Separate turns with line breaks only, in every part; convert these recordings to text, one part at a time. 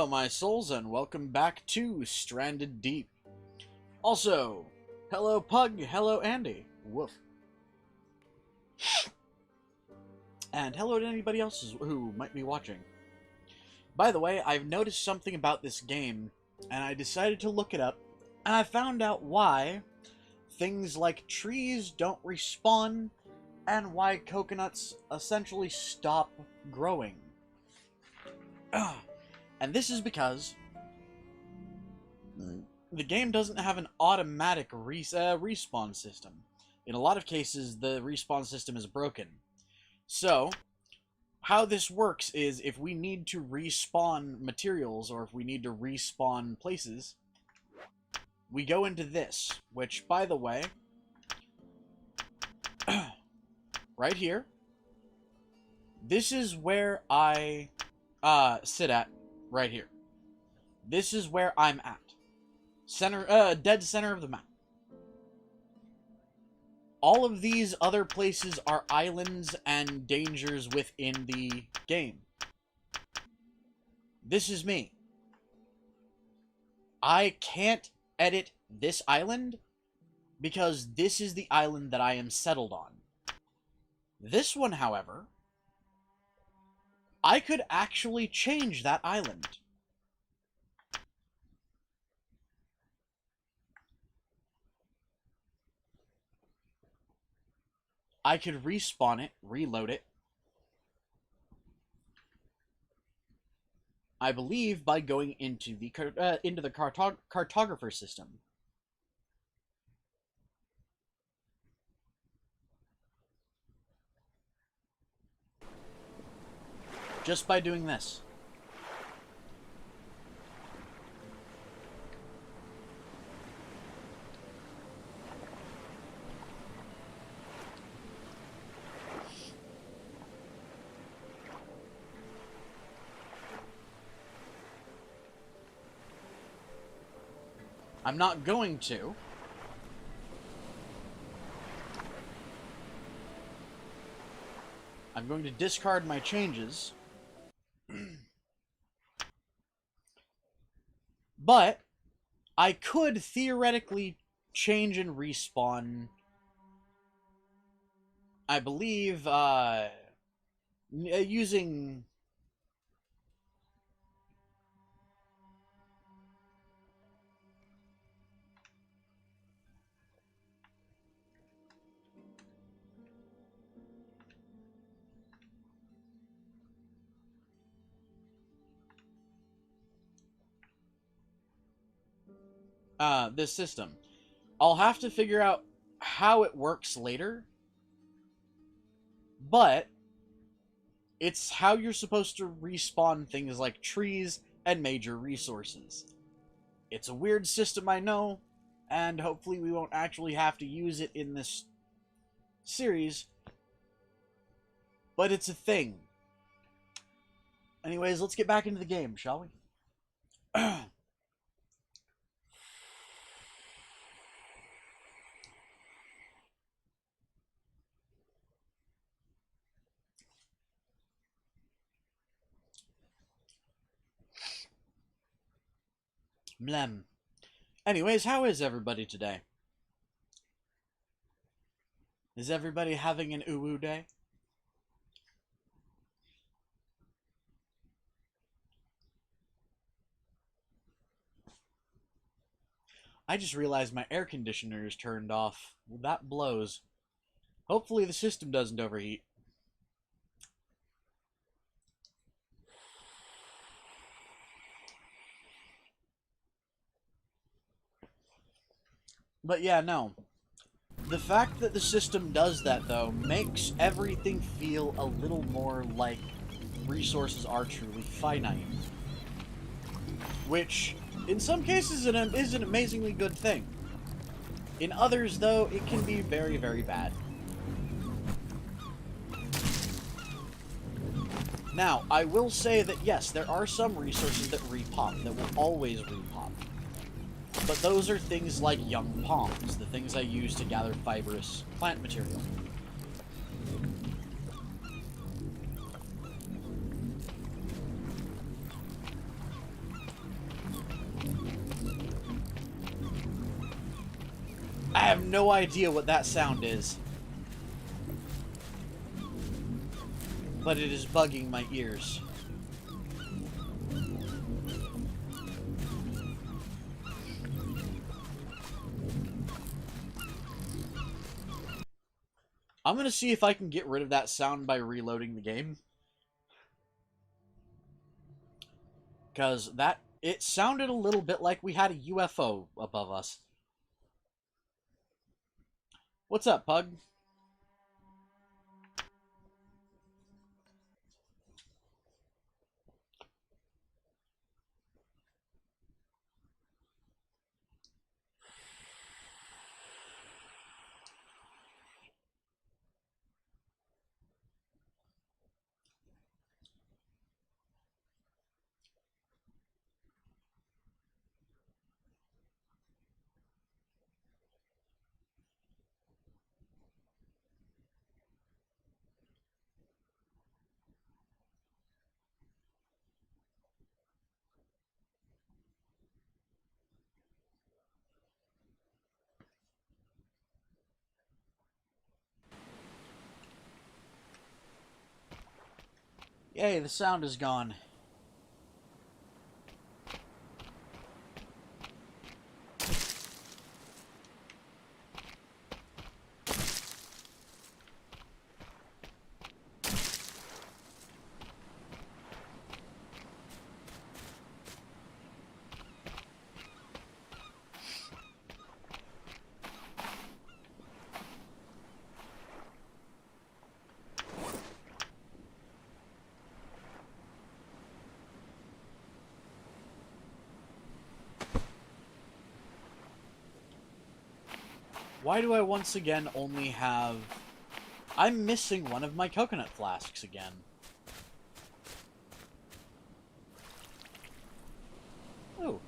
Hello, my souls, and welcome back to Stranded Deep. Also, hello, Pug. Hello, Andy. Woof. And hello to anybody else who might be watching. By the way, I've noticed something about this game, and I decided to look it up, and I found out why things like trees don't respawn, and why coconuts essentially stop growing. And this is because the game doesn't have an automatic respawn system. In a lot of cases, the respawn system is broken. So, how this works is if we need to respawn materials, or if we need to respawn places, we go into this, which, by the way, right here, this is where I sit at, right here. This is where I'm at. Dead center of the map. All of these other places are islands and dangers within the game. This is me. I can't edit this island because this is the island that I am settled on. This one, however, I could actually change that island. I could respawn it, reload it. I believe by going into the cartographer system. Just by doing this. I'm not going to. I'm going to discard my changes. But I could theoretically change and respawn, I believe, using... this system. I'll have to figure out how it works later, but it's how you're supposed to respawn things like trees and major resources. It's a weird system, I know, and hopefully we won't actually have to use it in this series, but it's a thing. Anyways, let's get back into the game, shall we? Blem. Anyways, how is everybody today? Is everybody having an uwu day? I just realized my air conditioner is turned off. Well, that blows. Hopefully the system doesn't overheat. But yeah, no. The fact that the system does that, though, makes everything feel a little more like resources are truly finite. Which, in some cases, is an amazingly good thing. In others, though, it can be very, very bad. Now, I will say that, yes, there are some resources that repop, that will always repop. But those are things like young palms, the things I use to gather fibrous plant material. no idea what that sound is. But it is bugging my ears. I'm gonna see if I can get rid of that sound by reloading the game. Because it sounded a little bit like we had a UFO above us. What's up, Pug? Yay, the sound is gone. Why do I once again only have... I'm missing one of my coconut flasks again. Ooh.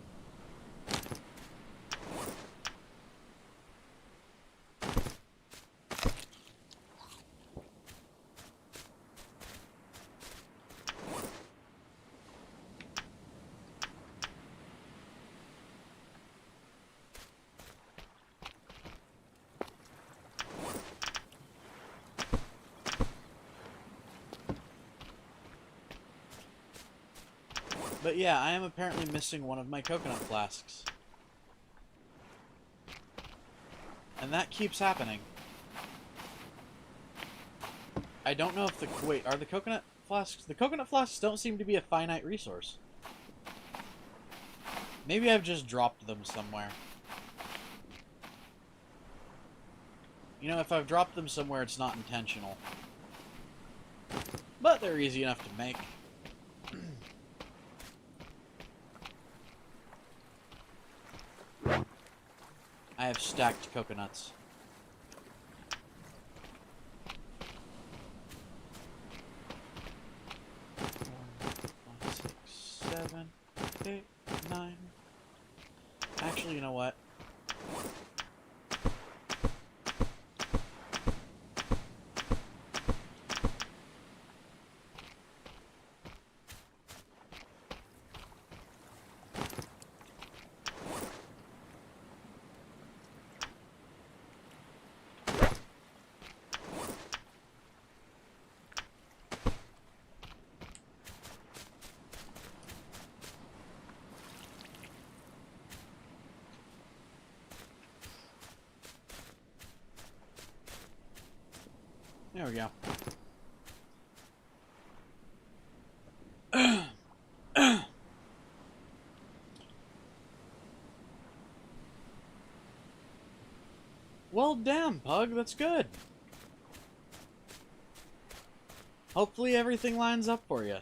But yeah, I am apparently missing one of my coconut flasks. And that keeps happening. I don't know if the... Wait, are the coconut flasks... The coconut flasks don't seem to be a finite resource. Maybe I've just dropped them somewhere. You know, if I've dropped them somewhere, it's not intentional. But they're easy enough to make. I have stacked coconuts. 4, 5, 6, 7, 8, 9. Actually, you know what? There we go. Well, damn, Pug, that's good. Hopefully everything lines up for you.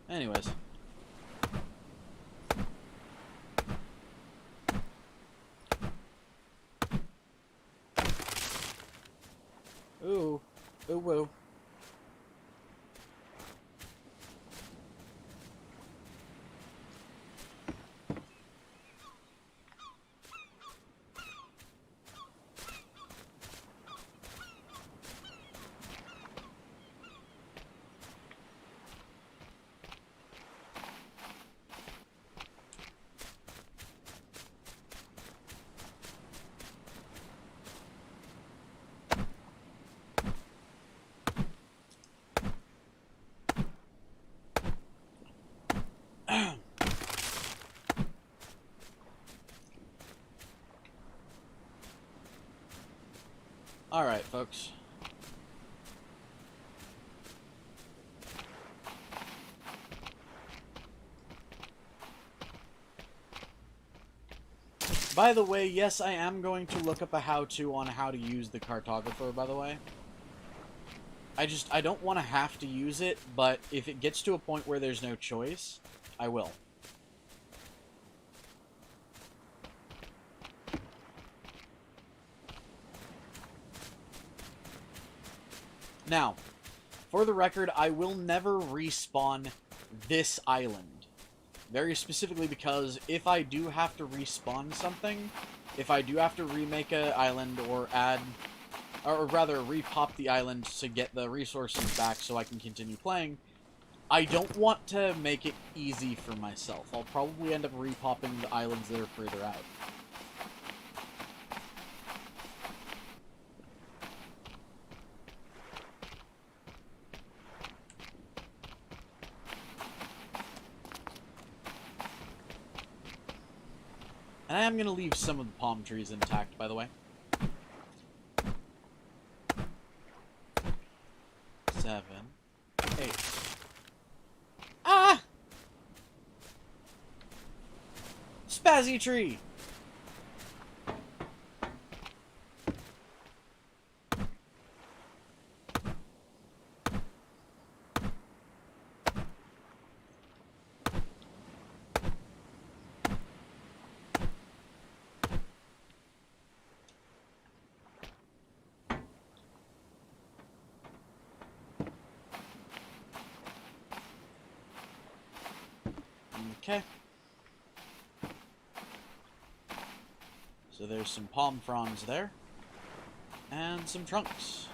Anyways. Ooh. Ooh, woo. Alright, folks. By the way, yes, I am going to look up a how-to on how to use the cartographer, by the way. I don't want to have to use it, but if it gets to a point where there's no choice, I will. Now, for the record, I will never respawn this island. Very specifically because if I do have to respawn something, if I do have to remake an island or add, or rather repop the island to get the resources back so I can continue playing, I don't want to make it easy for myself. I'll probably end up repopping the islands that are further out. And I am going to leave some of the palm trees intact, by the way. 7, 8. Ah! Spazzy tree! Okay. So there's some palm fronds there. And some trunks.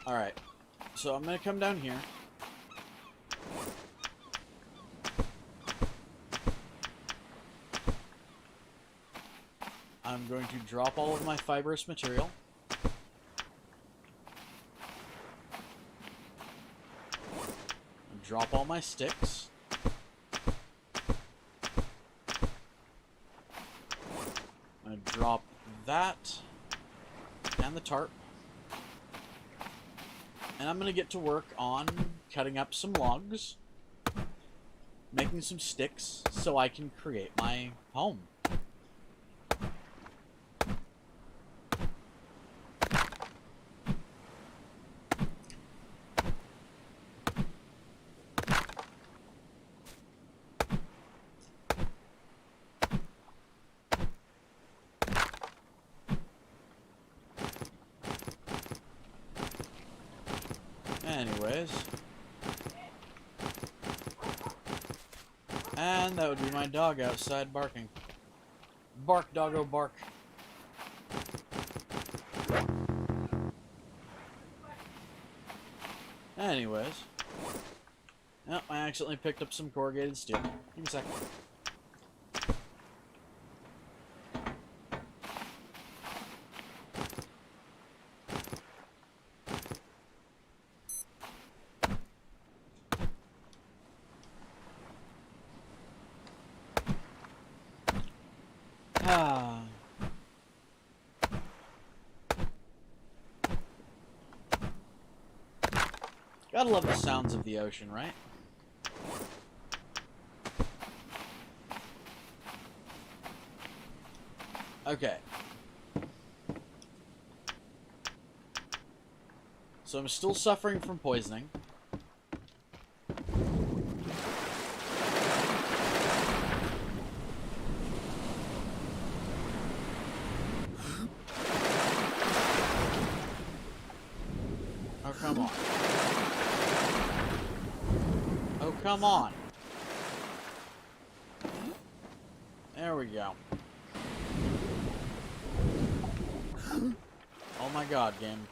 Alright, so I'm going to come down here. I'm going to drop all of my fibrous material. Drop all my sticks. I'm going to drop that and the tarp. And I'm going to get to work on cutting up some logs, making some sticks, so I can create my home. Anyways. And that would be my dog outside barking. Bark, doggo, bark. Anyways. Oh, I accidentally picked up some corrugated steel. Give me a second. Ah. Gotta love the sounds of the ocean, right? Okay. So I'm still suffering from poisoning. Oh, come on. Okay. come on. There we go. Oh my god, game.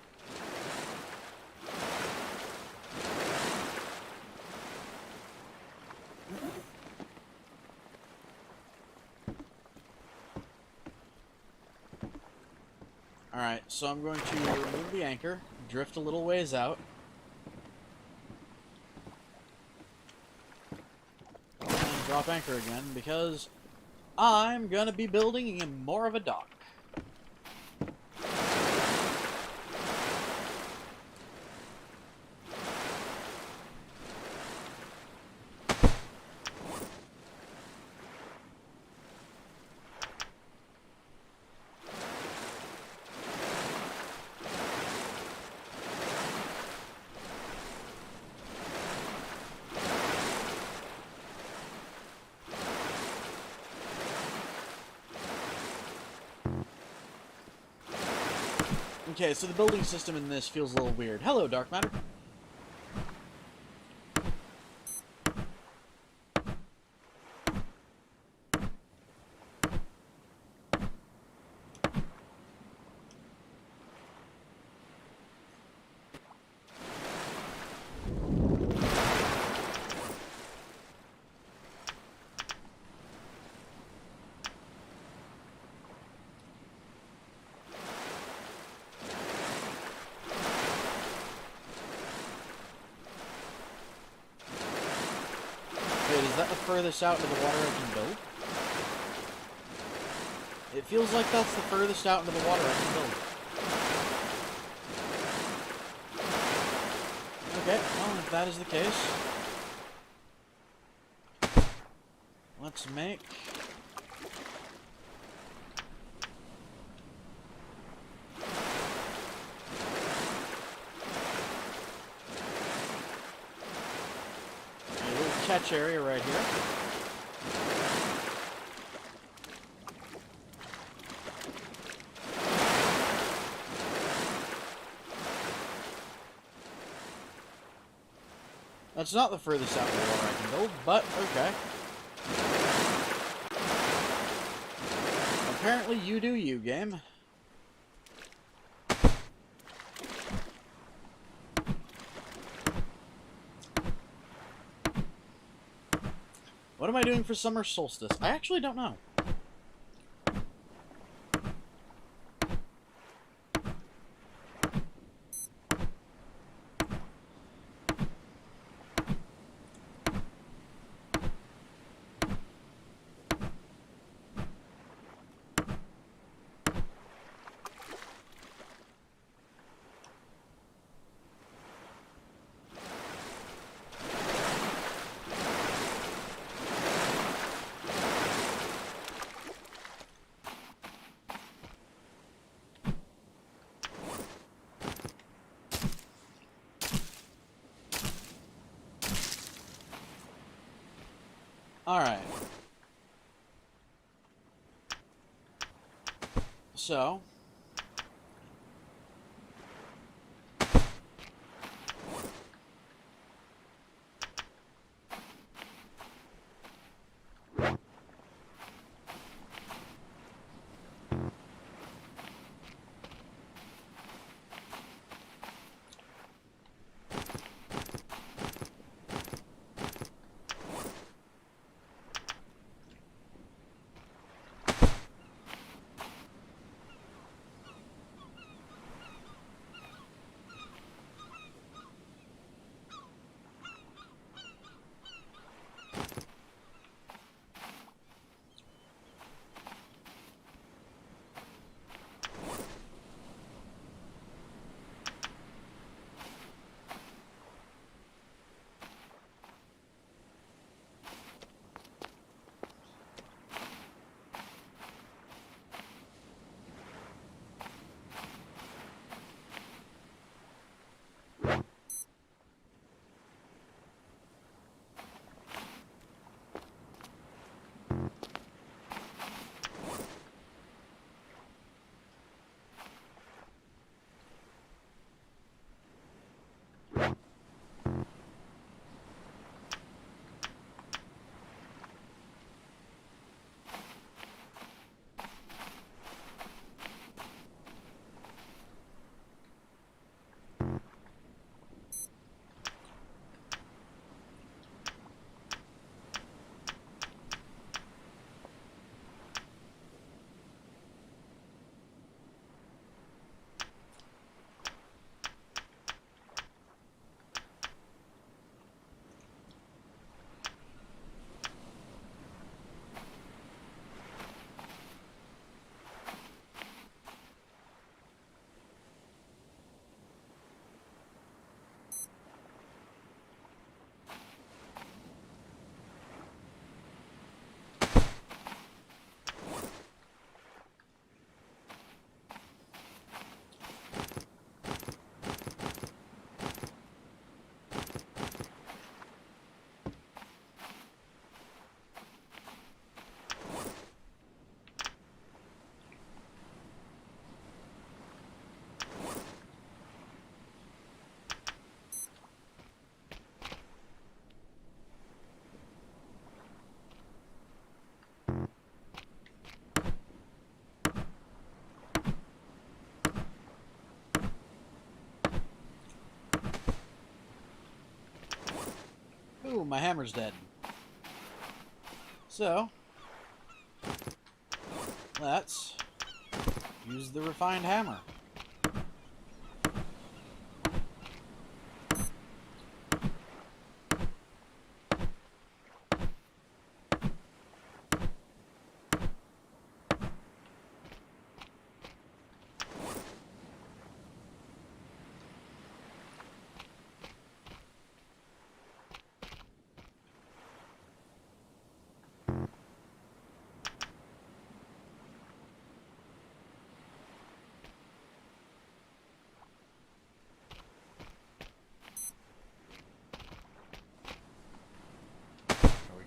Alright, so I'm going to remove the anchor, drift a little ways out. And drop anchor again, because I'm gonna be building more of a dock. Okay, so the building system in this feels a little weird. Hello, Dark Matter. Wait, is that the furthest out into the water I can build? It feels like that's the furthest out into the water I can build. Okay, well, if that is the case, let's make... a little catch area right here. That's not the furthest out in the water I can build, but okay. Apparently you do you, game. What am I doing for summer solstice? I actually don't know. Alright. So... my hammer's dead. So, let's use the refined hammer.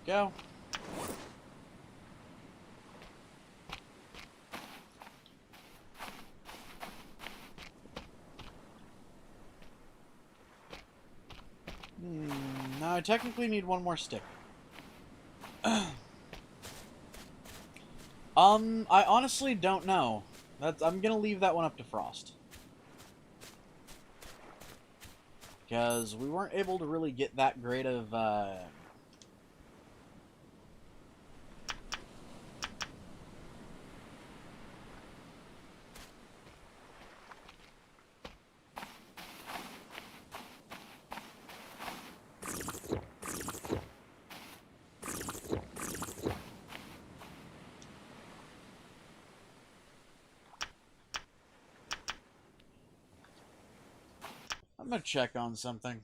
Go. Now I technically need one more stick. I honestly don't know. I'm gonna leave that one up to Frost. Because we weren't able to really get that great of, I'm gonna check on something.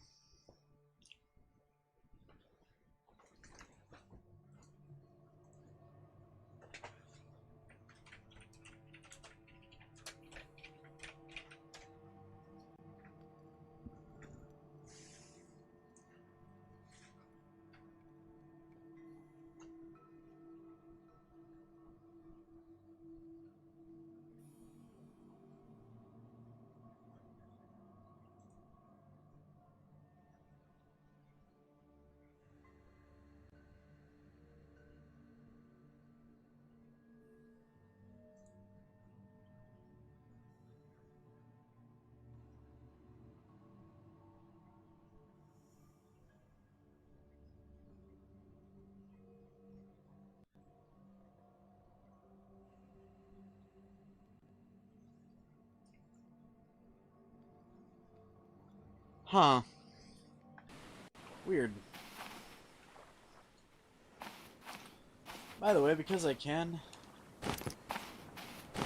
Huh. Weird. By the way, because I can,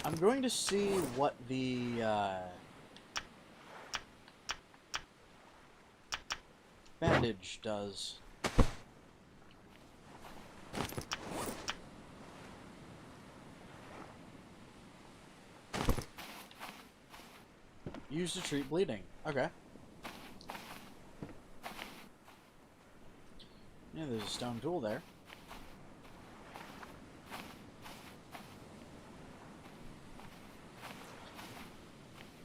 I'm going to see what the, bandage does. Used to treat bleeding. Okay. Yeah, there's a stone tool there.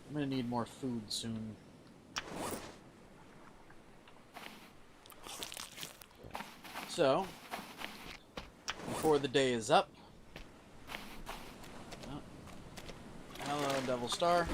I'm gonna need more food soon. So, before the day is up... Oh. Hello, Devil Star.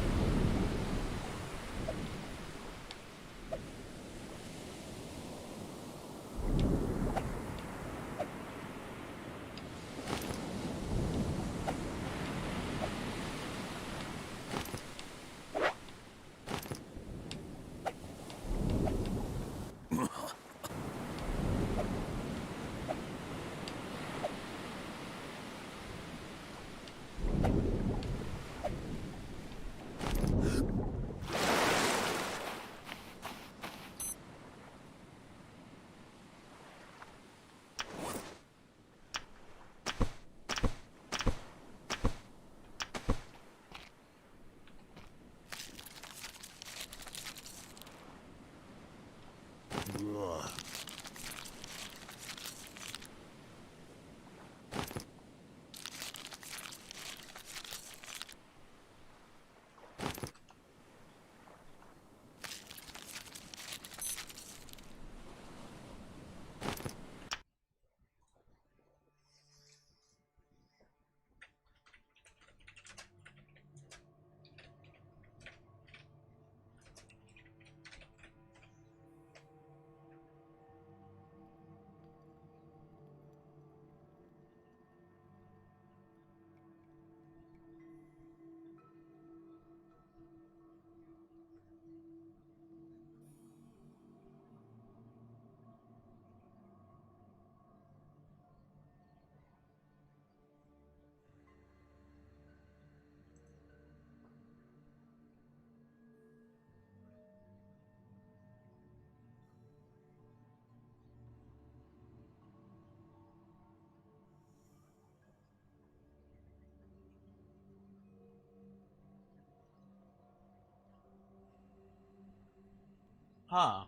Huh.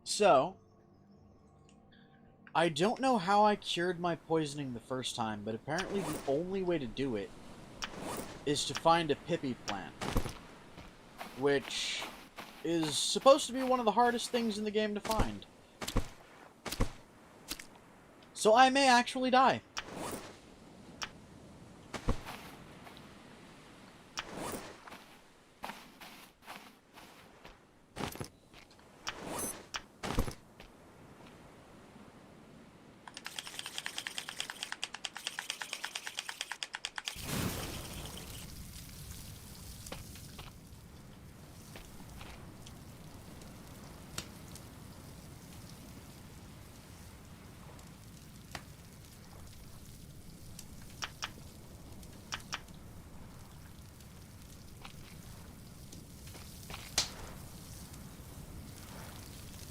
So, I don't know how I cured my poisoning the first time, but apparently the only way to do it is to find a Pippi plant, which is supposed to be one of the hardest things in the game to find. So I may actually die.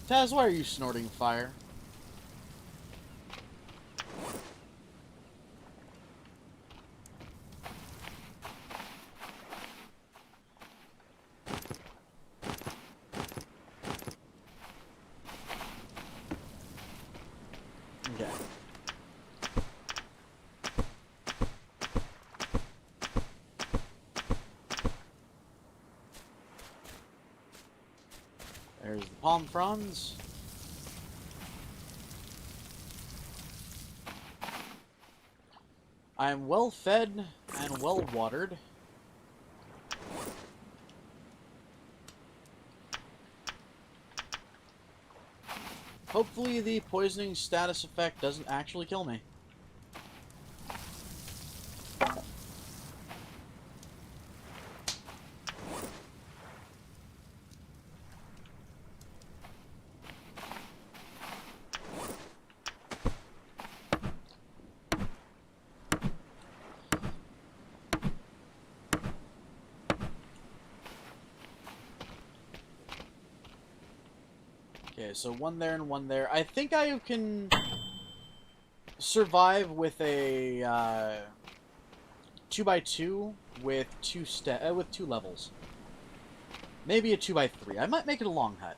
Taz, why are you snorting fire? Okay. There's the palm fronds. I am well fed and well watered. Hopefully the poisoning status effect doesn't actually kill me. Okay, so one there and one there. I think I can survive with a 2x2 with two levels. Maybe a 2x3. I might make it a long hut.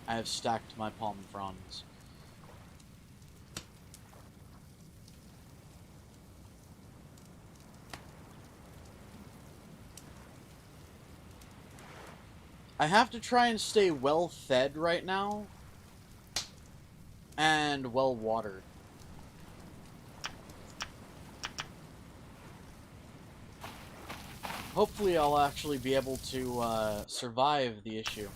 I have stacked my palm fronds. I have to try and stay well fed right now and well watered. Hopefully I'll actually be able to survive the issue.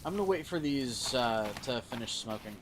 I'm gonna wait for these to finish smoking.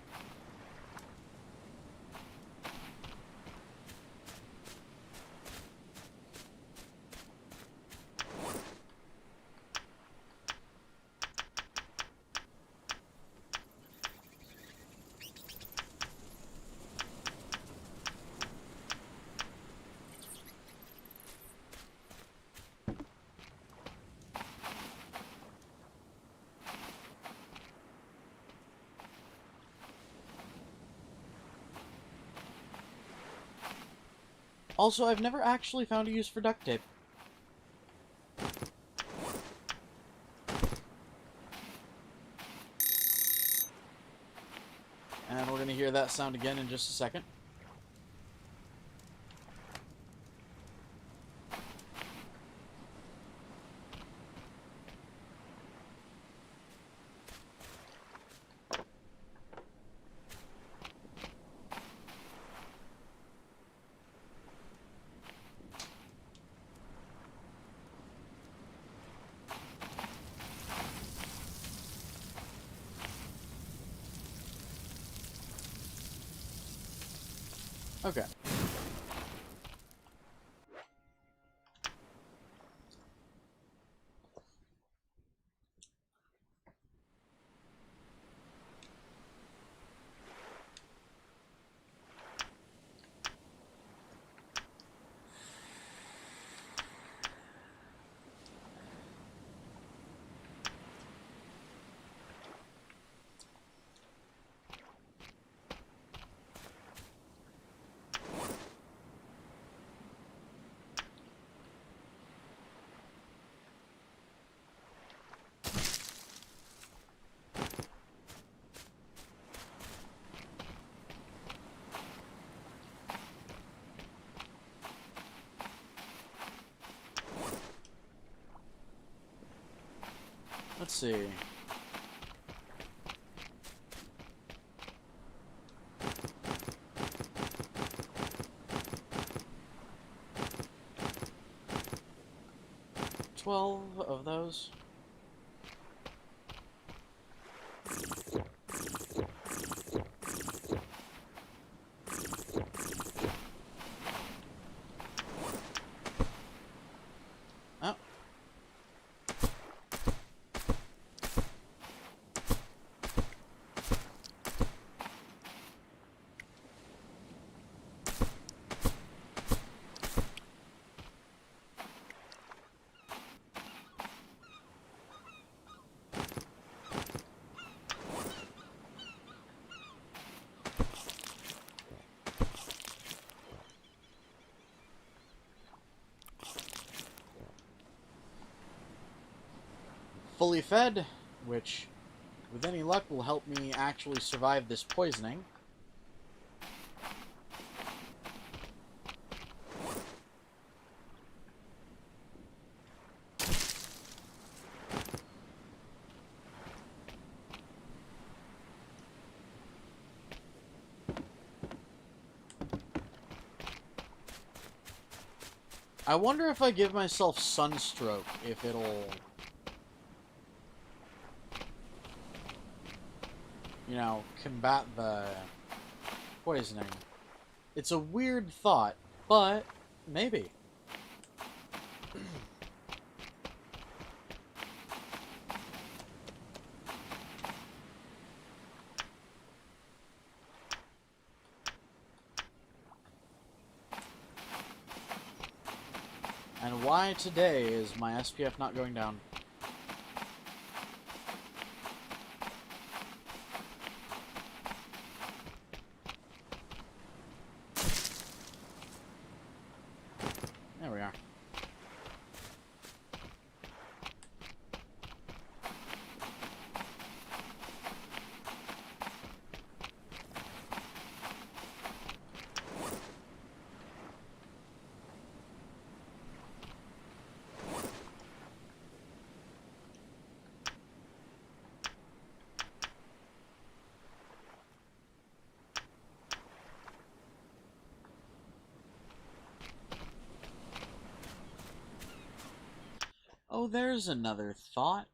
Also, I've never actually found a use for duct tape. And we're going to hear that sound again in just a second. Okay. let's see. $12 of those. Oh. Fully fed, which, with any luck, will help me actually survive this poisoning. I wonder if I give myself sunstroke, if it'll... you know, combat the poisoning. It's a weird thought, but maybe. And why today is my SPF not going down? There we are. Oh, there's another thought.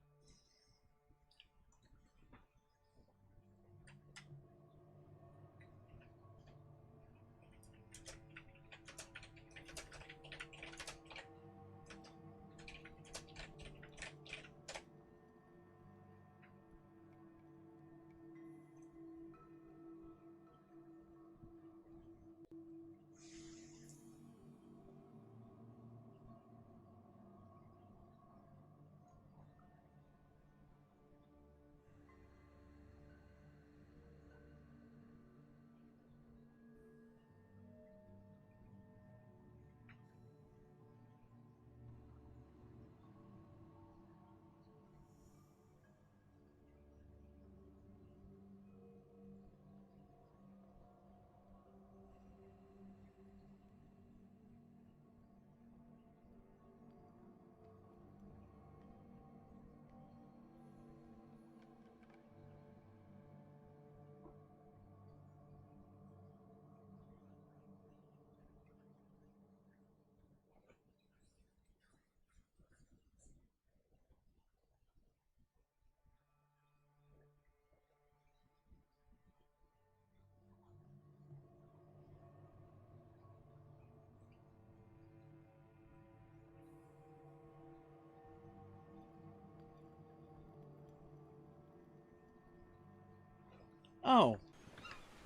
Oh,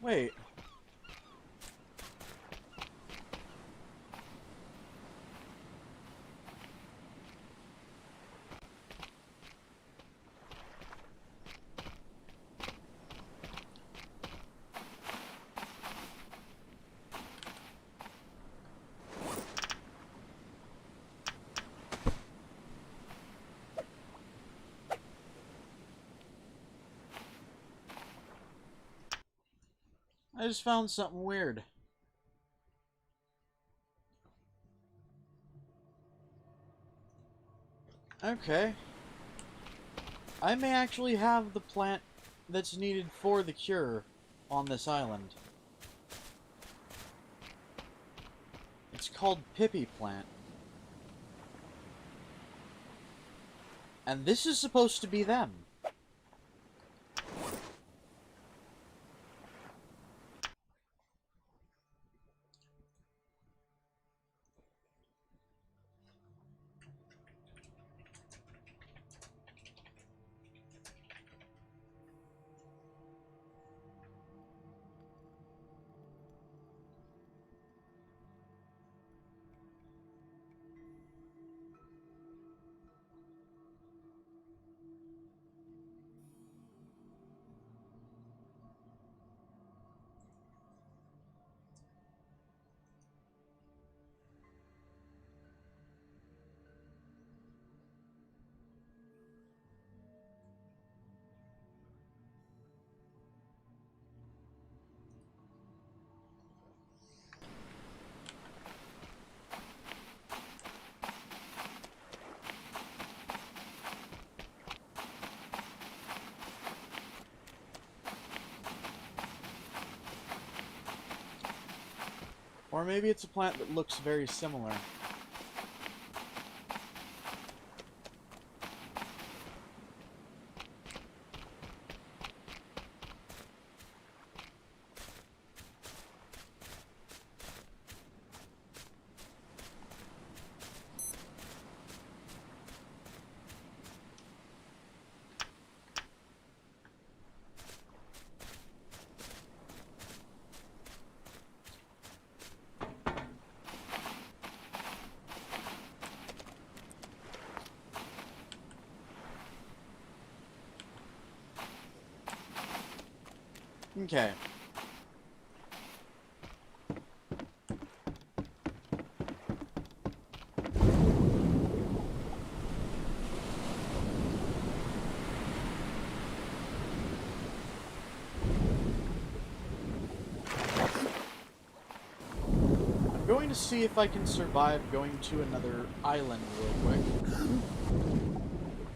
wait. I just found something weird. Okay. I may actually have the plant that's needed for the cure on this island. It's called Pippi Plant. And this is supposed to be them. Or maybe it's a plant that looks very similar. Okay. I'm going to see if I can survive going to another island real quick,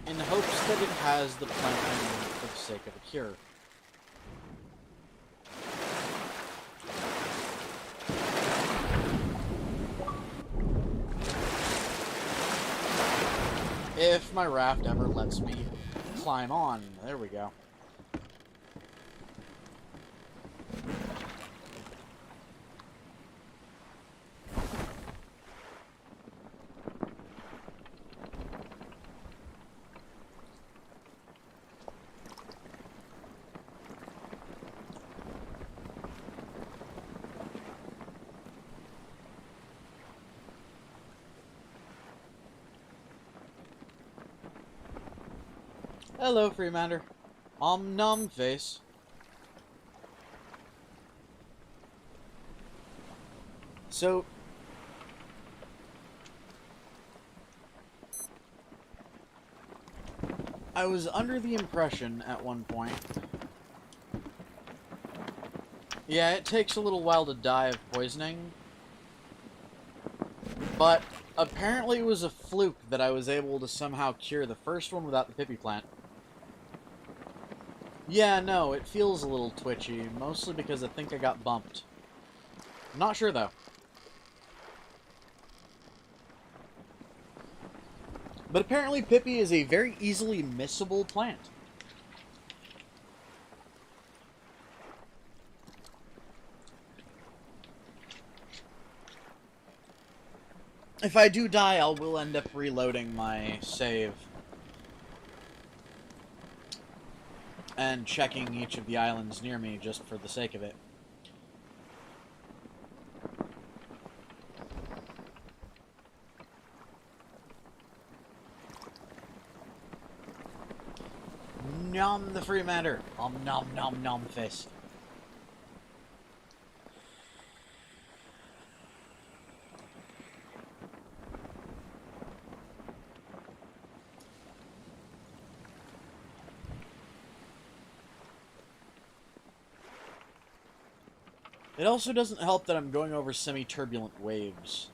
in hopes that it has the plant I need for the sake of a cure. If my raft ever lets me climb on. There we go. Hello, Freemander. Nom face. So, I was under the impression at one point. Yeah, it takes a little while to die of poisoning. But apparently it was a fluke that I was able to somehow cure the first one without the Pippi plant. Yeah, no, it feels a little twitchy, mostly because I think I got bumped. I'm not sure, though. But apparently Pippi is a very easily missable plant. If I do die, I will end up reloading my save. And checking each of the islands near me just for the sake of it. Nom the Freemander. Nom fist. It also doesn't help that I'm going over semi-turbulent waves.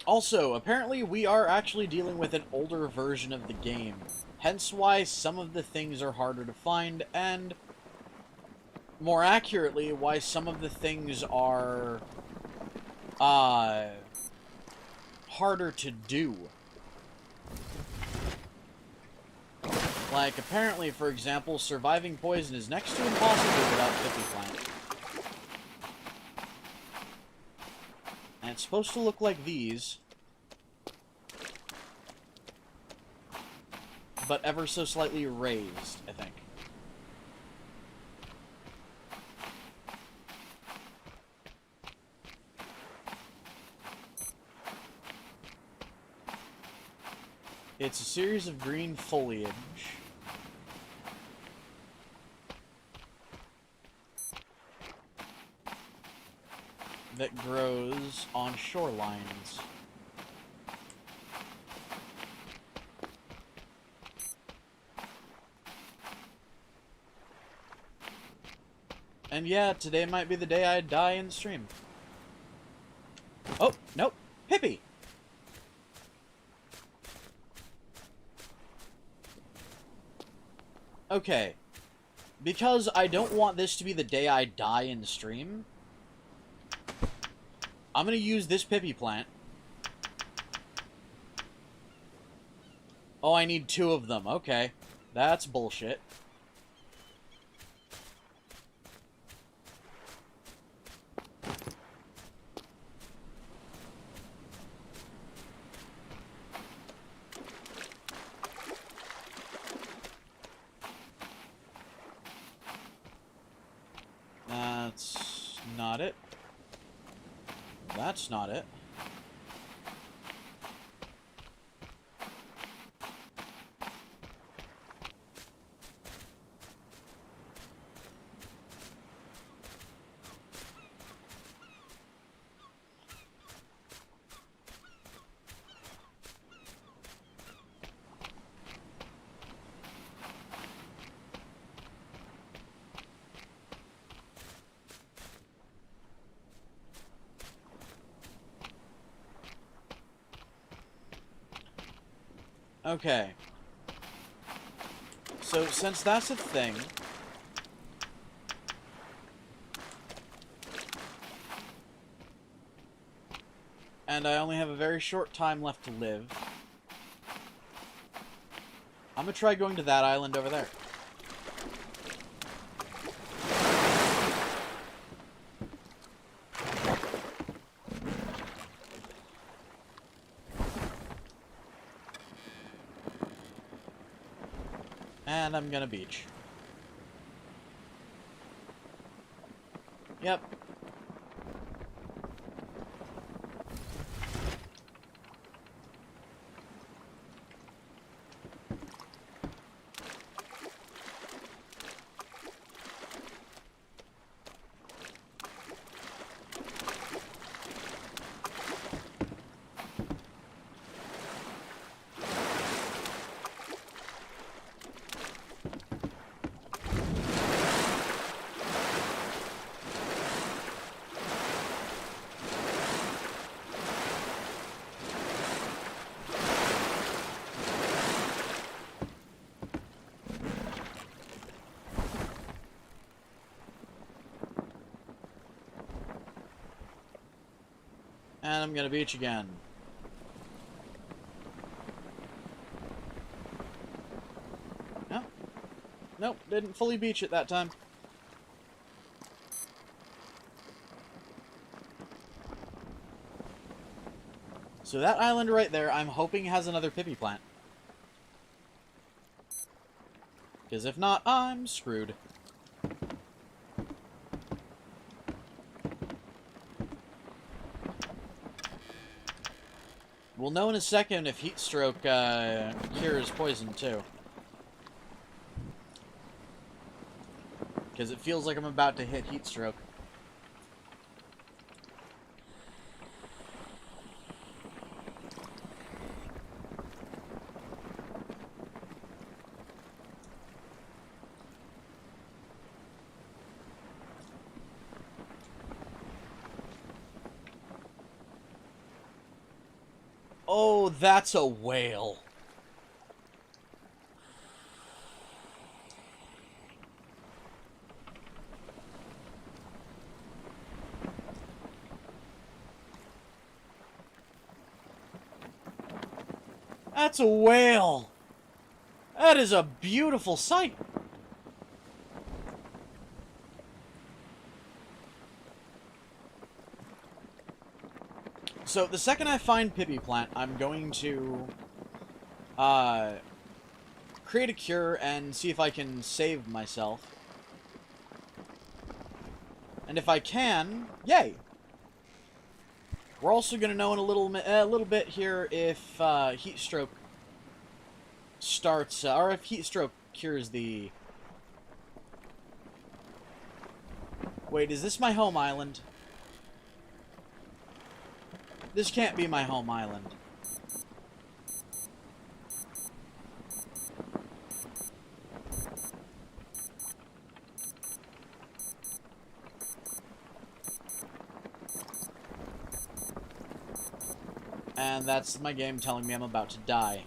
Also, apparently we are actually dealing with an older version of the game. Hence why some of the things are harder to find, and more accurately, why some of the things are harder to do. Like, apparently, for example, surviving poison is next to impossible without Pippy Plant. And it's supposed to look like these, but ever so slightly raised, I think. It's a series of green foliage that grows on shorelines. And yeah, today might be the day I die in stream. Oh, nope. Pippi! Okay. Because I don't want this to be the day I die in stream, I'm gonna use this Pippi plant. Oh, I need 2 of them. Okay. That's bullshit. That's not it. That's not it. Okay. So, since that's a thing, and I only have a very short time left to live, I'm gonna try going to that island over there. And I'm gonna beach. Yep. And I'm gonna beach again. No. Nope, didn't fully beach it that time. So that island right there, I'm hoping has another Pippi plant. Because if not, I'm screwed. We'll know in a second if heat stroke cures poison too. Because it feels like I'm about to hit heat stroke. Oh, that's a whale. That's a whale. That is a beautiful sight. So, the second I find Pippi Plant, I'm going to create a cure and see if I can save myself. And if I can, yay! We're also going to know in a little bit here if heat stroke starts, or if heat stroke cures the... Wait, is this my home island? This can't be my home island. And that's my game telling me I'm about to die.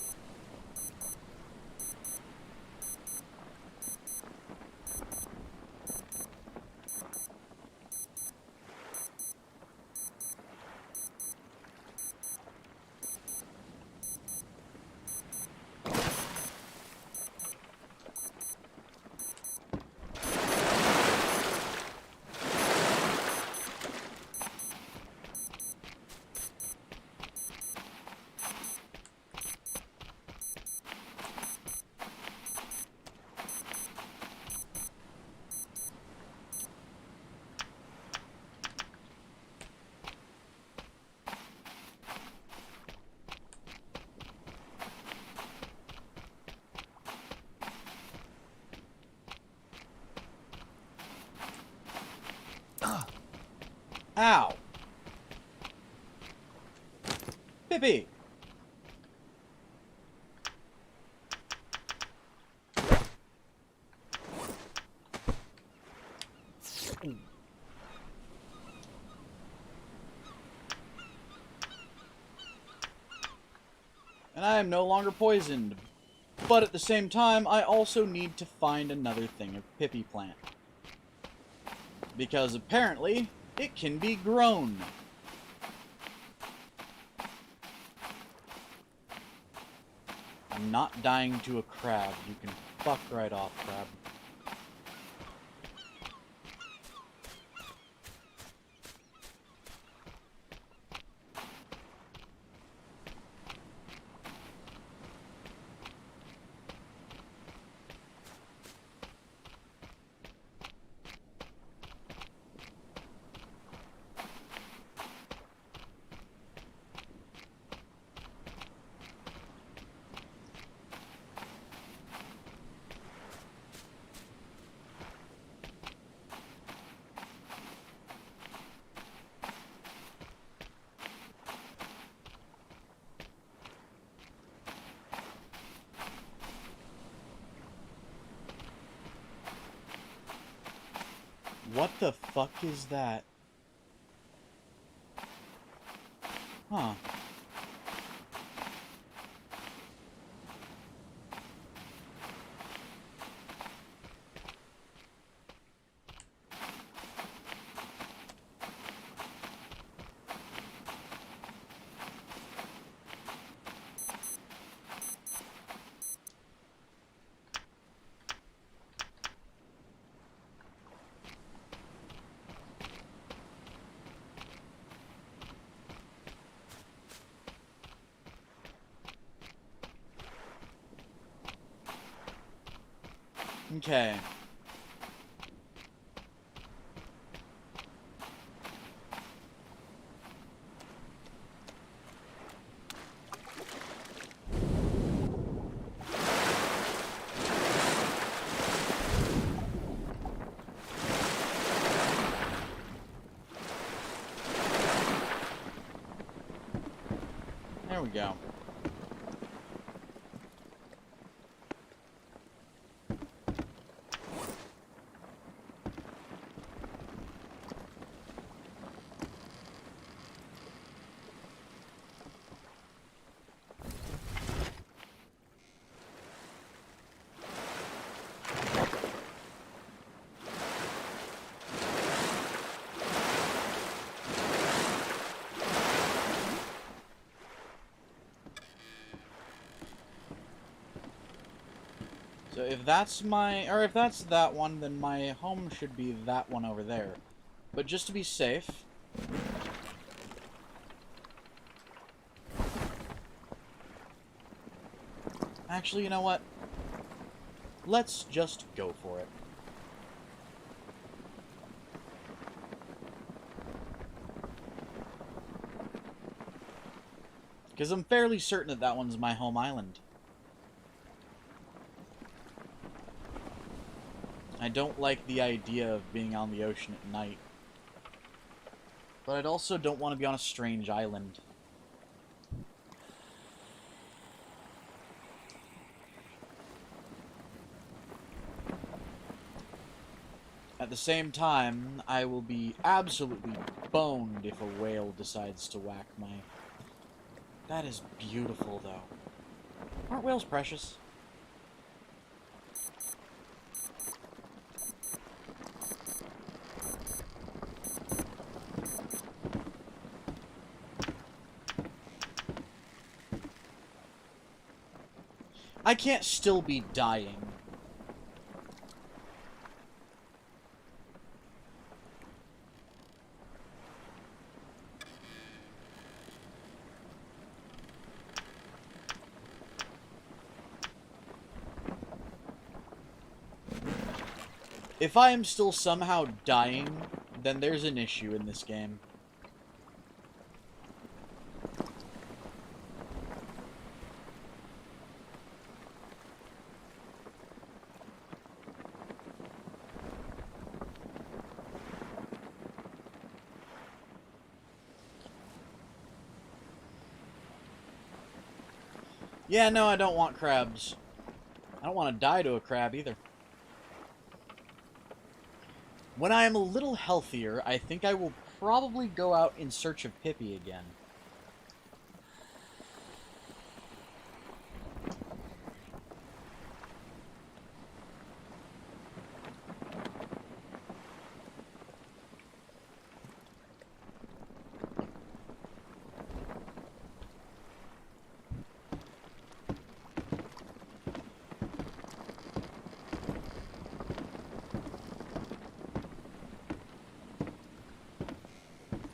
Ow! Pippi! And I am no longer poisoned. But at the same time, I also need to find another thing of Pippi Plant. Because apparently, it can be grown. I'm not dying to a crab. You can fuck right off, crab. What the fuck is that? Huh. Okay. There we go. So if that's my, or if that's that one, then my home should be that one over there. But just to be safe... Actually, you know what? Let's just go for it. Because I'm fairly certain that that one's my home island. I don't like the idea of being on the ocean at night. But I also don't want to be on a strange island. At the same time, I will be absolutely boned if a whale decides to whack my... That is beautiful, though. Aren't whales precious? I can't still be dying. If I am still somehow dying, then there's an issue in this game. Yeah, no, I don't want crabs. I don't want to die to a crab either. When I am a little healthier, I think I will probably go out in search of Pippi again.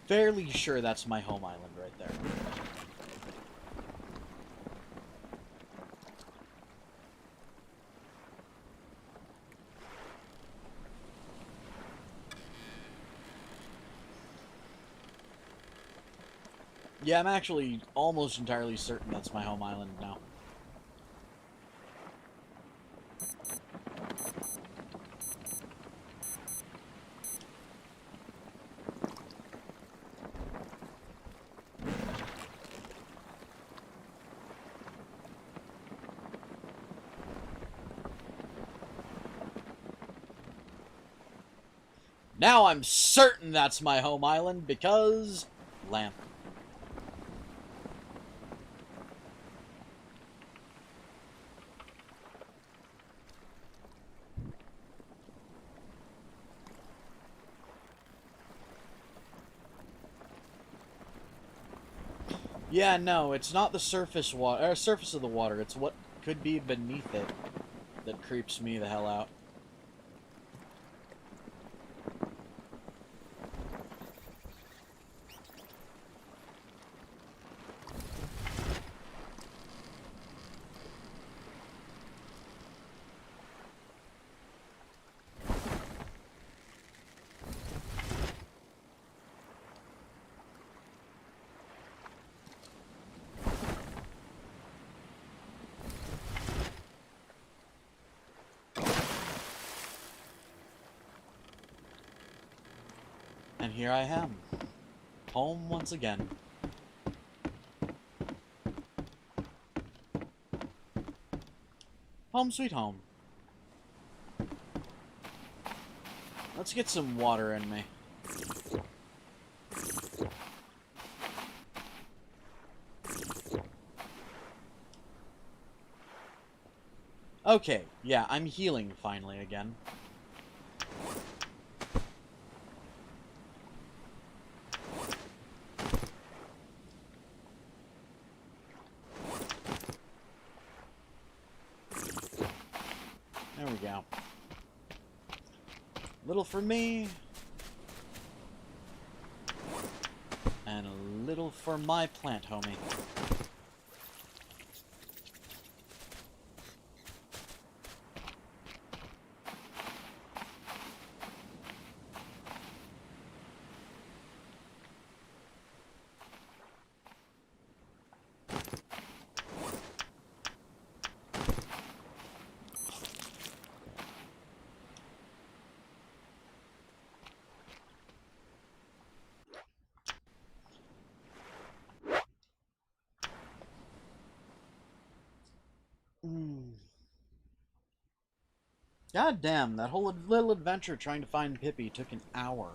Fairly sure that's my home island right there. Yeah, I'm actually almost entirely certain that's my home island now. Now I'm certain that's my home island because... lamp. Yeah, no, it's not the surface water, or surface of the water. It's what could be beneath it that creeps me the hell out. And here I am, home once again. Home sweet home. Let's get some water in me. Okay, yeah, I'm healing finally again. we go. Little for me. And a little for my plant homie. God damn, that whole little adventure trying to find Pippi took an hour.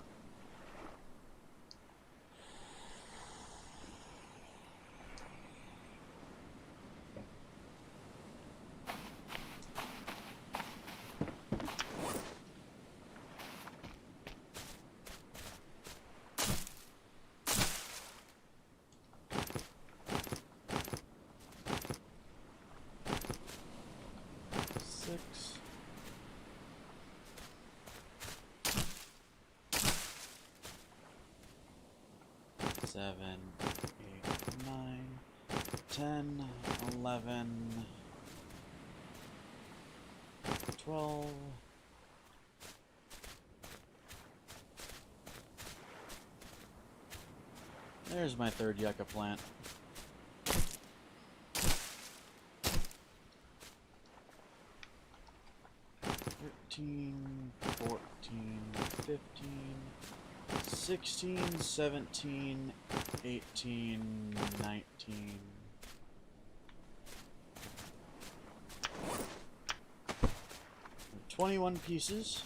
Seven, 8, 9, 10, 11, 12. There's my third yucca plant. 13, 14, 15, 16, 17, 18, 19. And 21 pieces.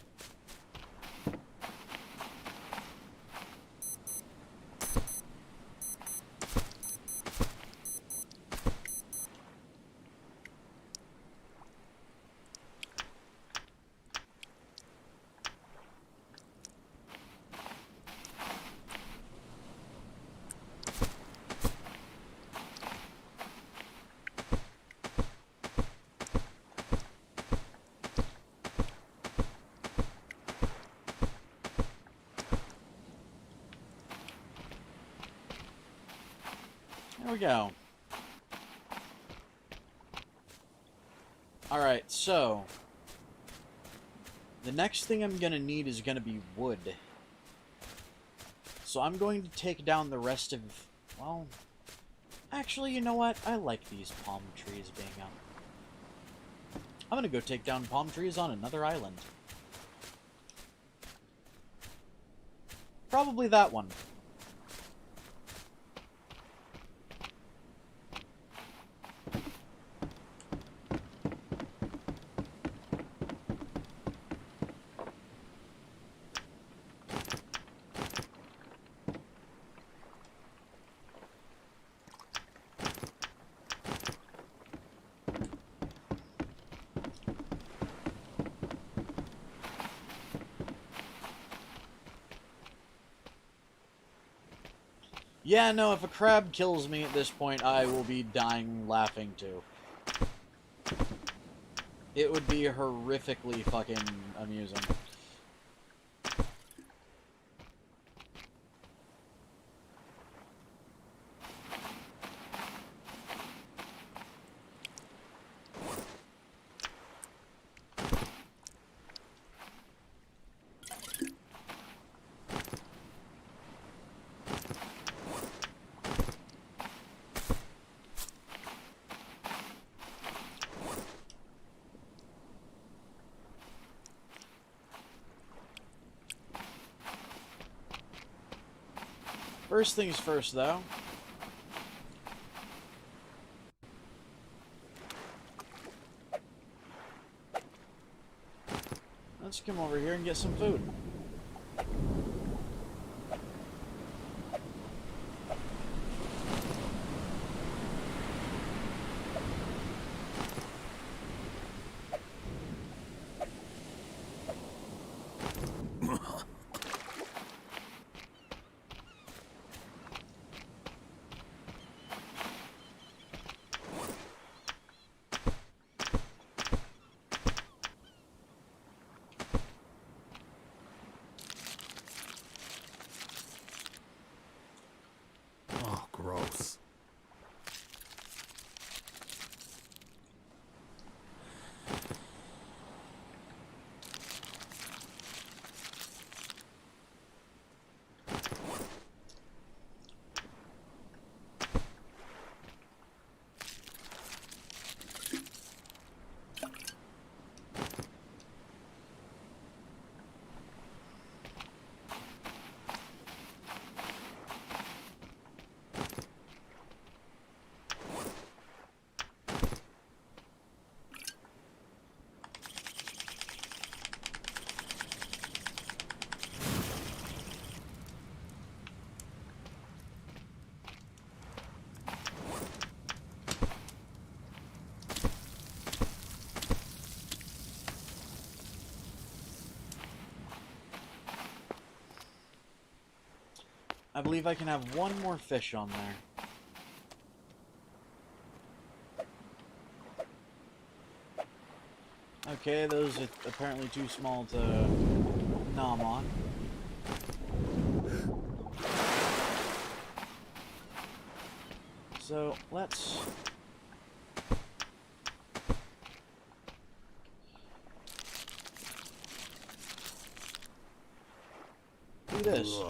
There we go. Alright, so the next thing I'm gonna need is gonna be wood. So I'm going to take down the rest of, well, actually, you know what? I like these palm trees being up. I'm gonna go take down palm trees on another island. Probably that one. Yeah, no, if a crab kills me at this point, I will be dying laughing too. It would be horrifically fucking amusing. First things first, though. Let's come over here and get some food. I believe I can have one more fish on there. Okay, those are apparently too small to nom on. So, let's... do this.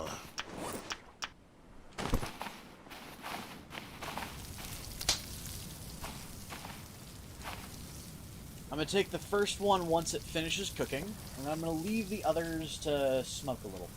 I'm going to take the first one once it finishes cooking, and then I'm going to leave the others to smoke a little.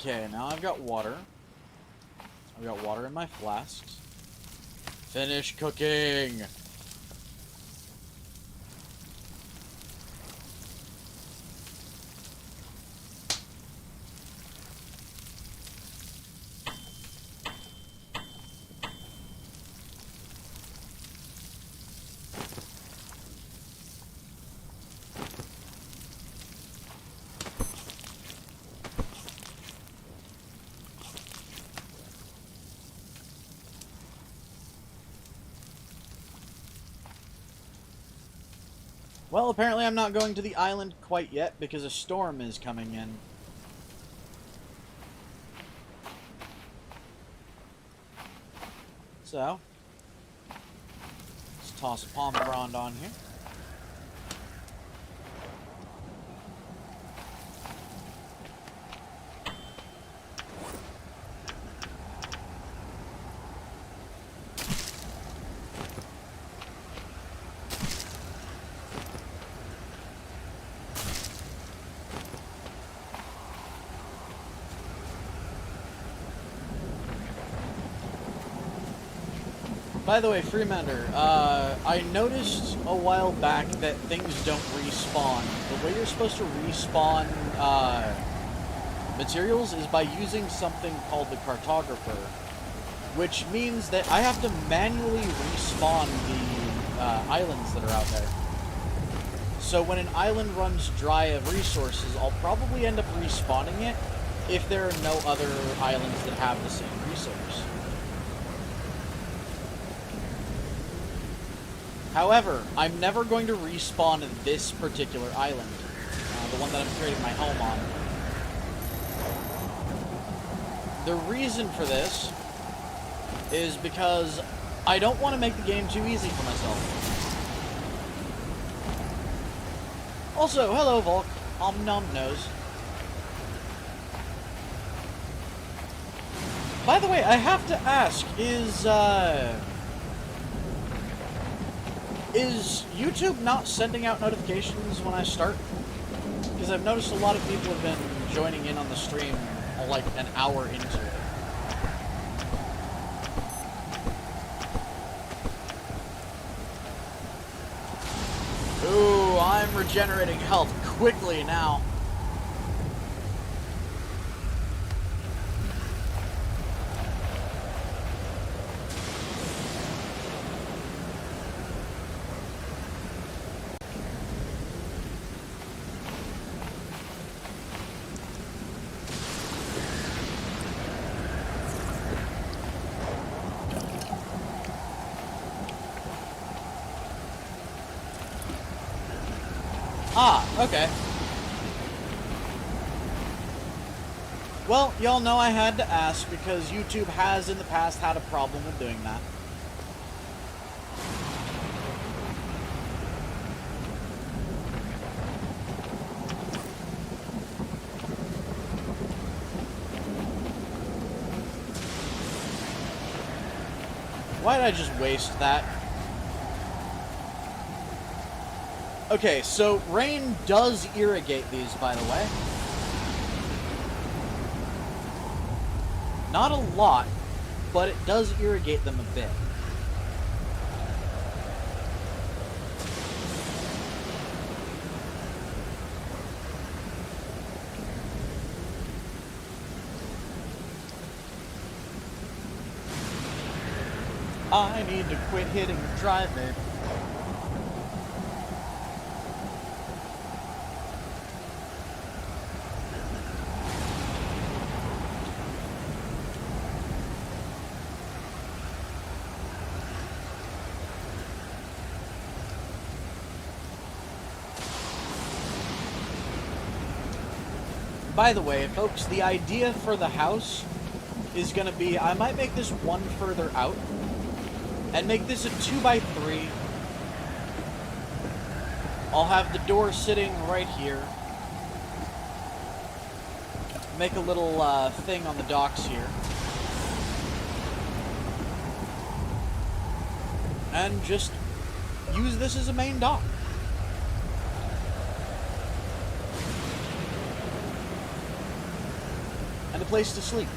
Okay, now I've got water. I've got water in my flasks. Finish cooking! Well, apparently I'm not going to the island quite yet because a storm is coming in. So, let's toss a pomegranate on here. By the way, Freemander, I noticed a while back that things don't respawn. The way you're supposed to respawn materials is by using something called the cartographer, which means that I have to manually respawn the islands that are out there. So when an island runs dry of resources, I'll probably end up respawning it if there are no other islands that have the same resource. However, I'm never going to respawn this particular island, the one that I'm creating my home on. The reason for this is because I don't want to make the game too easy for myself. Also, hello Volk, nom nose. By the way, I have to ask, is YouTube not sending out notifications when I start? Because I've noticed a lot of people have been joining in on the stream like an hour into it. Ooh, I'm regenerating health quickly now. Ah, okay. Well, y'all know I had to ask because YouTube has in the past had a problem with doing that. Why did I just waste that? Okay, so rain does irrigate these, by the way. Not a lot, but it does irrigate them a bit. I need to quit hitting the drive it. By the way, folks, the idea for the house is going to be, I might make this one further out, and make this a 2x3. I'll have the door sitting right here. Make a little thing on the docks here. And just use this as a main dock. And a place to sleep.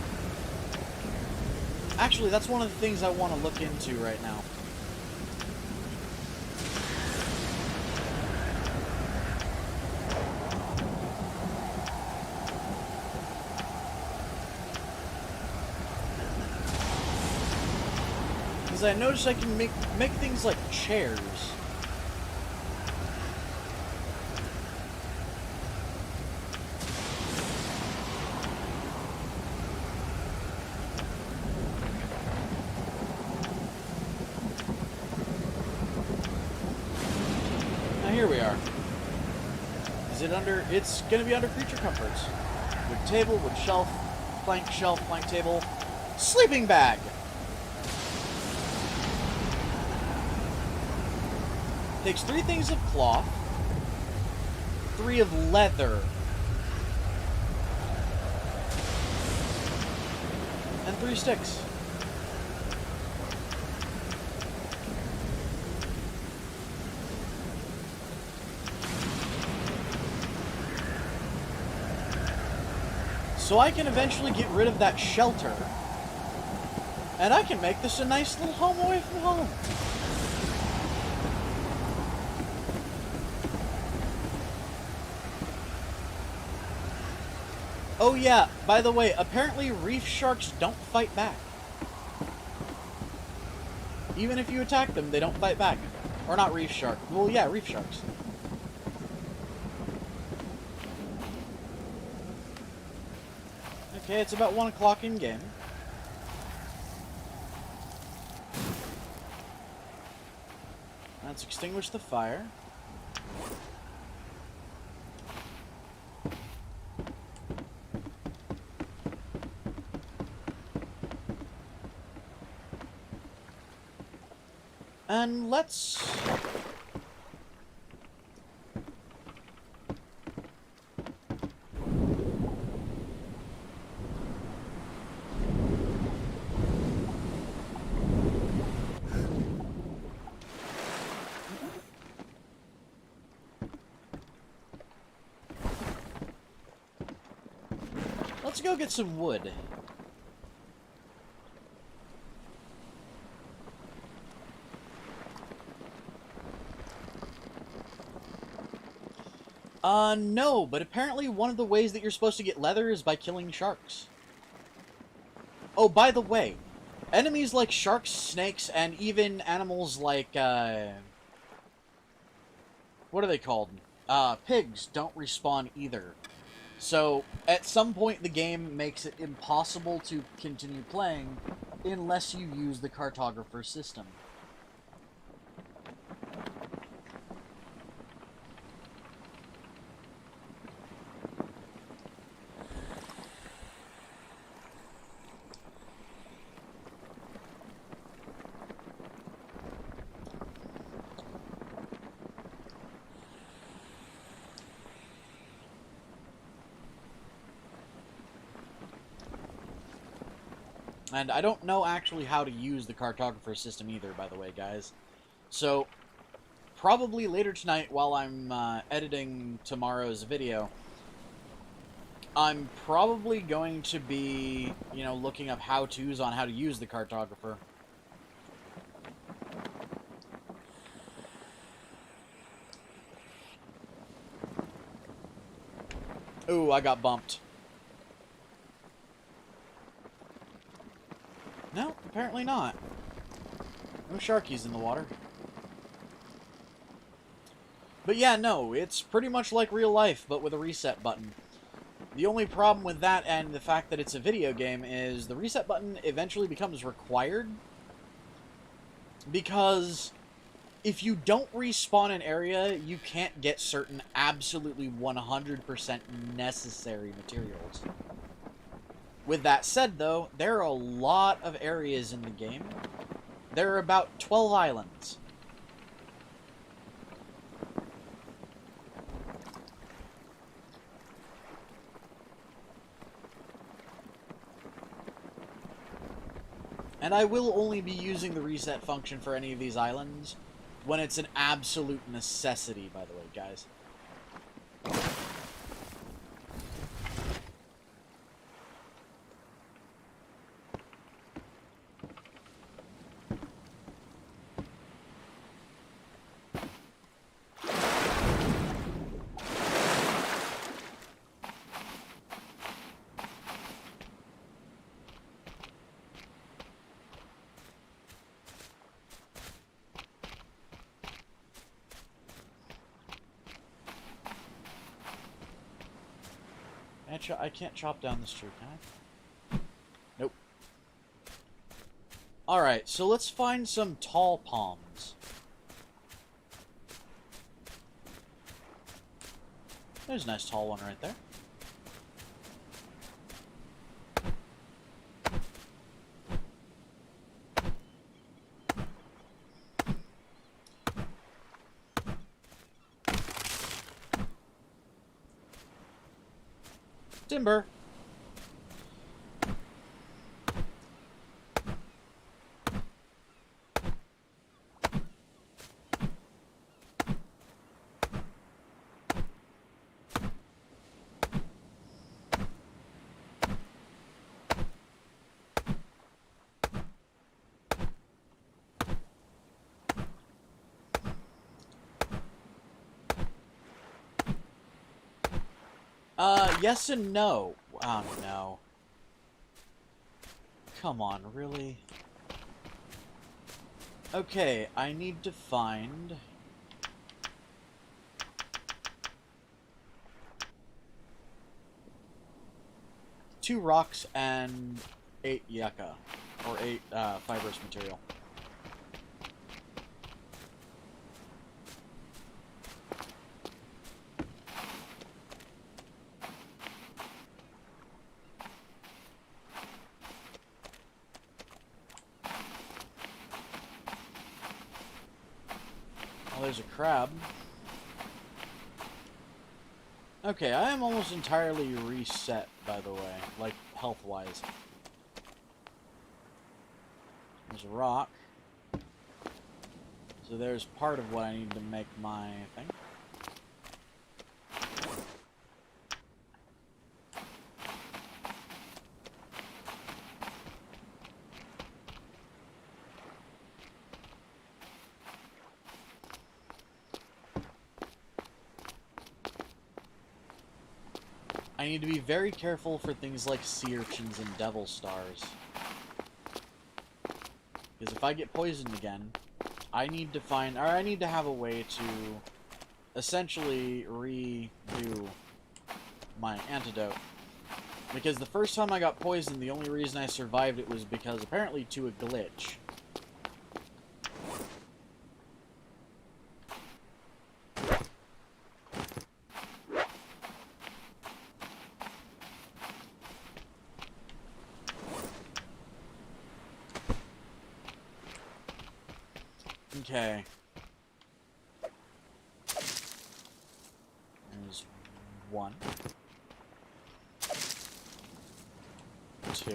Actually, that's one of the things I want to look into right now. Because I noticed I can make things like chairs. Here we are. Is it under? It's going to be under creature comforts. Wood table, wood shelf, plank table, sleeping bag. Takes 3 things of cloth, 3 of leather, and 3 sticks. So I can eventually get rid of that shelter, and I can make this a nice little home away from home. Oh yeah, by the way, apparently reef sharks don't fight back. Even if you attack them, they don't fight back. Or not reef shark. Well, yeah, reef sharks. Okay, it's about 1 o'clock in game. Let's extinguish the fire. And let's... Let's go get some wood. No, but apparently one of the ways that you're supposed to get leather is by killing sharks. Oh, by the way, enemies like sharks, snakes, and even animals like, what are they called? Pigs don't respawn either. So, at some point the game makes it impossible to continue playing unless you use the cartographer system. And I don't know actually how to use the cartographer system either, by the way, guys. So, probably later tonight while I'm editing tomorrow's video, I'm probably going to be, you know, looking up how-tos on how to use the cartographer. Ooh, I got bumped. No, apparently not. No sharkies in the water. But yeah, no, it's pretty much like real life, but with a reset button. The only problem with that and the fact that it's a video game is the reset button eventually becomes required. Because if you don't respawn an area, you can't get certain absolutely 100% necessary materials. With that said, though, there are a lot of areas in the game. There are about 12 islands. And I will only be using the reset function for any of these islands when it's an absolute necessity, by the way, guys. I can't chop down this tree, can I? Nope. Alright, so let's find some tall palms. There's a nice tall one right there. Timber. Yes and no. Oh, no. Come on, really? Okay, I need to find... two rocks and 8 yucca. Or 8 fibrous material. Oh, there's a crab. Okay, I am almost entirely reset, by the way, like, health-wise. There's a rock. So there's part of what I need to make my thing. I need to be very careful for things like sea urchins and devil stars. Because if I get poisoned again, I need to find, or I need to have a way to essentially redo my antidote. Because the first time I got poisoned, the only reason I survived it was because apparently to a glitch. Okay. There's 1, 2.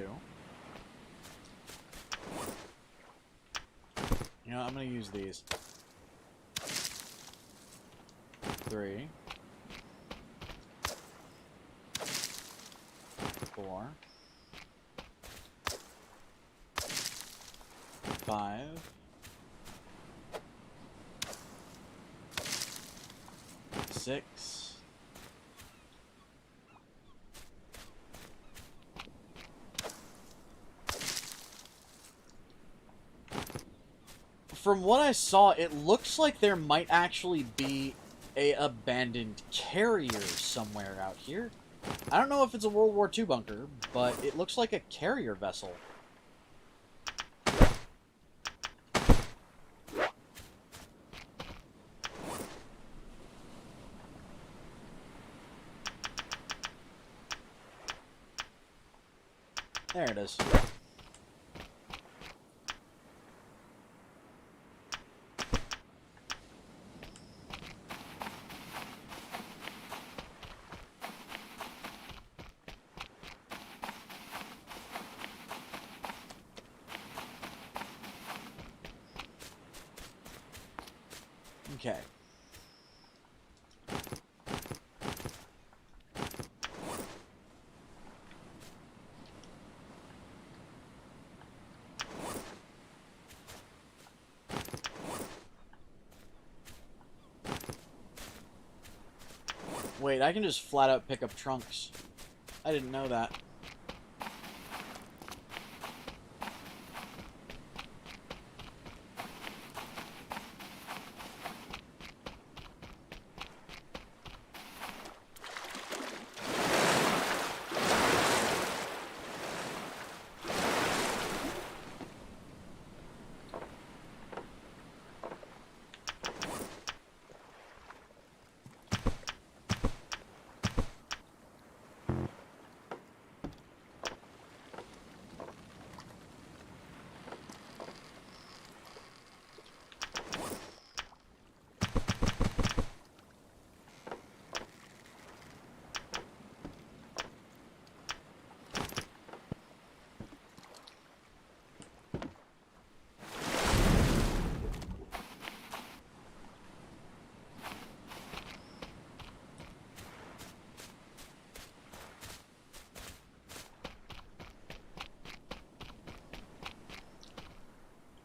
You know, I'm gonna use these. 3. 4, 5, 6. From what I saw, it looks like there might actually be a abandoned carrier somewhere out here. I don't know if it's a World War II bunker, but it looks like a carrier vessel. There it is. Okay. Wait, I can just flat out pick up trunks. I didn't know that.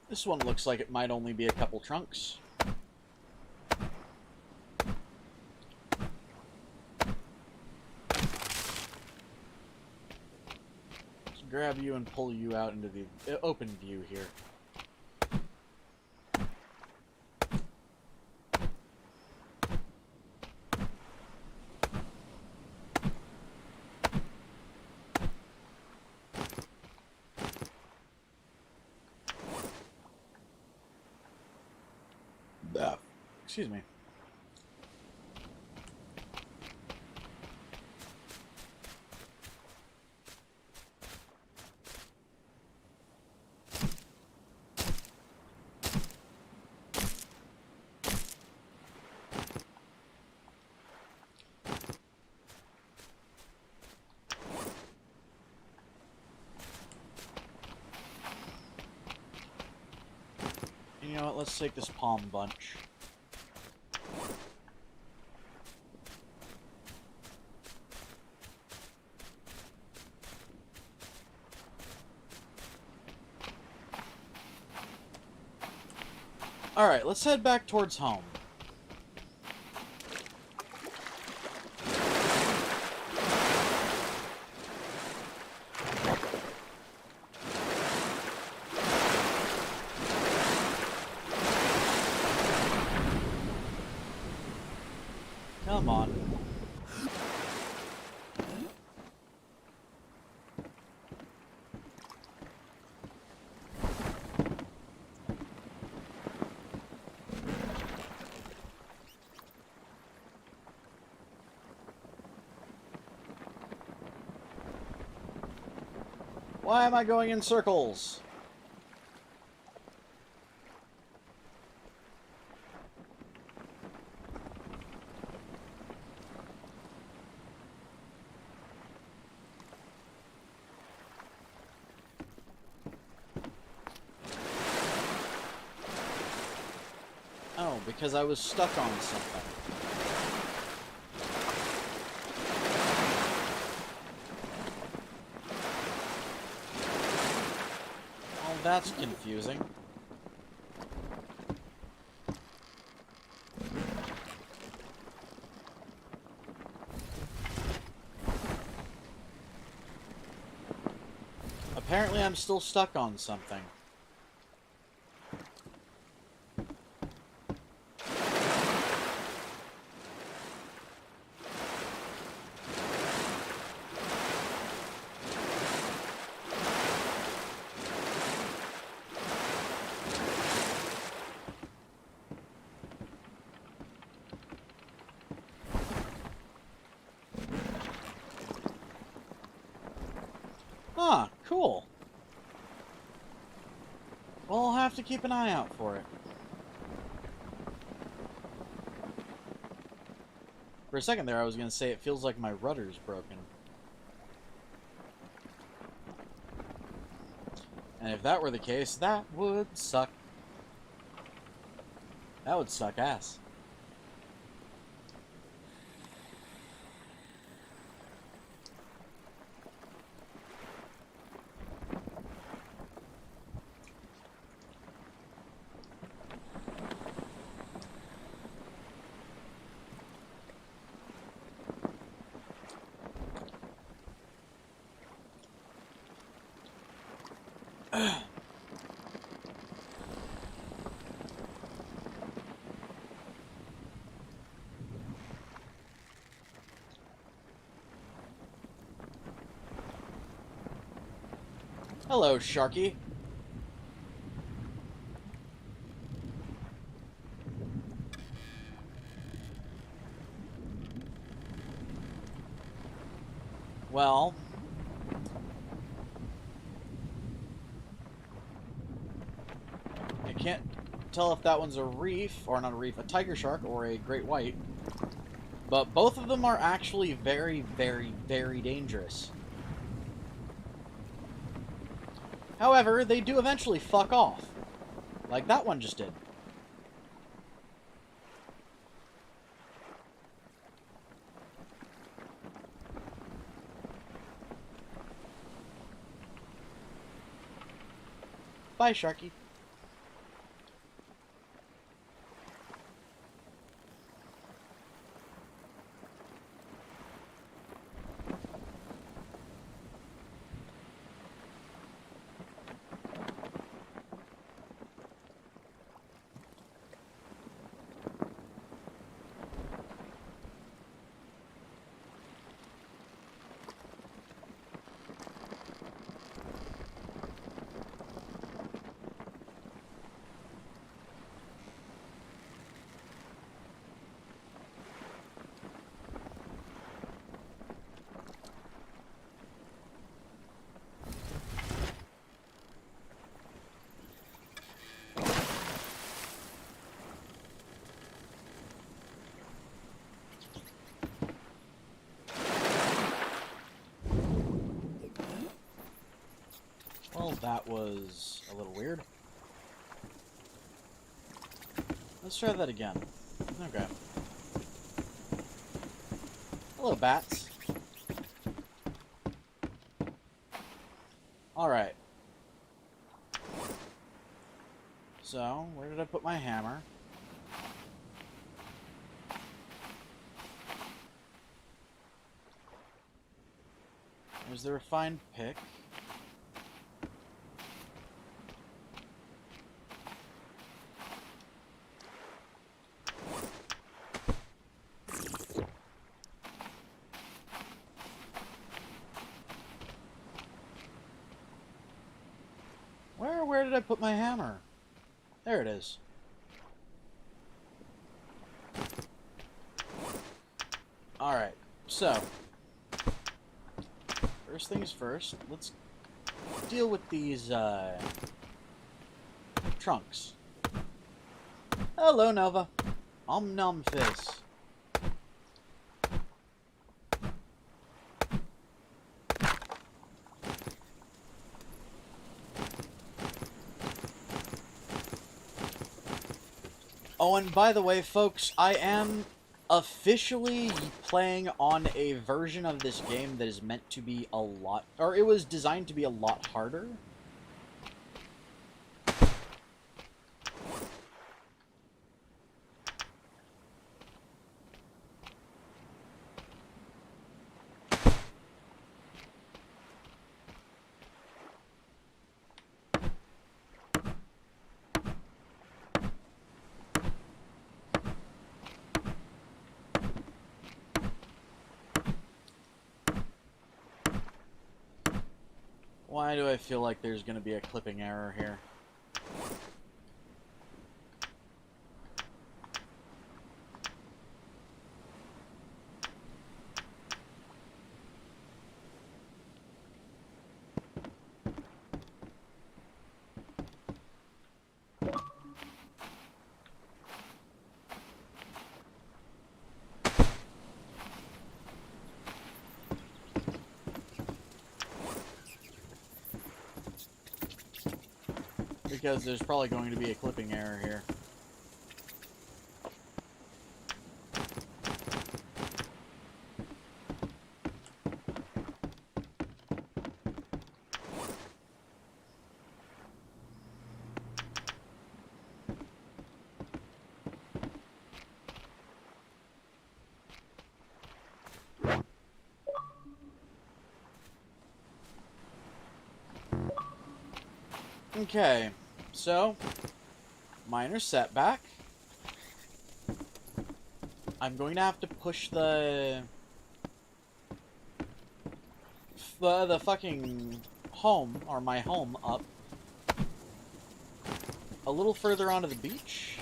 This one looks like it might only be a couple trunks. Let's grab you and pull you out into the open view here. Excuse me. You know what? Let's take this palm bunch. Alright, let's head back towards home. Come on. Why am I going in circles? Oh, because I was stuck on something. That's confusing. Apparently I'm still stuck on something. Huh, cool. Well, I'll have to keep an eye out for it. For a second there, I was going to say it feels like my rudder's broken. And if that were the case, that would suck. That would suck ass. Hello, Sharky. Well, I can't tell if that one's a reef, or not a reef, a tiger shark, or a great white. But both of them are actually very, very, very dangerous. However, they do eventually fuck off. Like that one just did. Bye, Sharky. Well, that was a little weird. Let's try that again. Okay. Hello, bats. Alright. So, where did I put my hammer? There's the refined pick. Where did I put my hammer? There it is. Alright, so first things first, let's deal with these trunks. Hello, Nova. Om nom fizz. Oh, and by the way, folks, I am officially playing on a version of this game that is meant to be a lot, or it was designed to be a lot harder. Why do I feel like there's going to be a clipping error here? Because there's probably going to be a clipping error here. Okay, so, minor setback. I'm going to have to push the fucking home, or my home, up a little further onto the beach.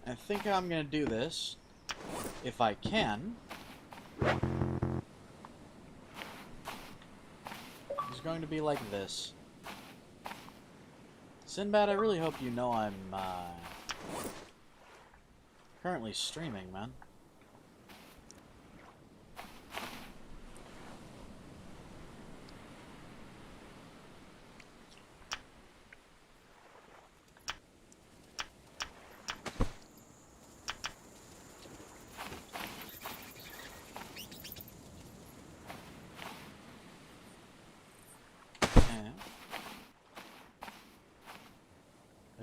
I think I'm gonna do this, if I can. It's going to be like this. Sinbad, I really hope you know I'm, currently streaming, man.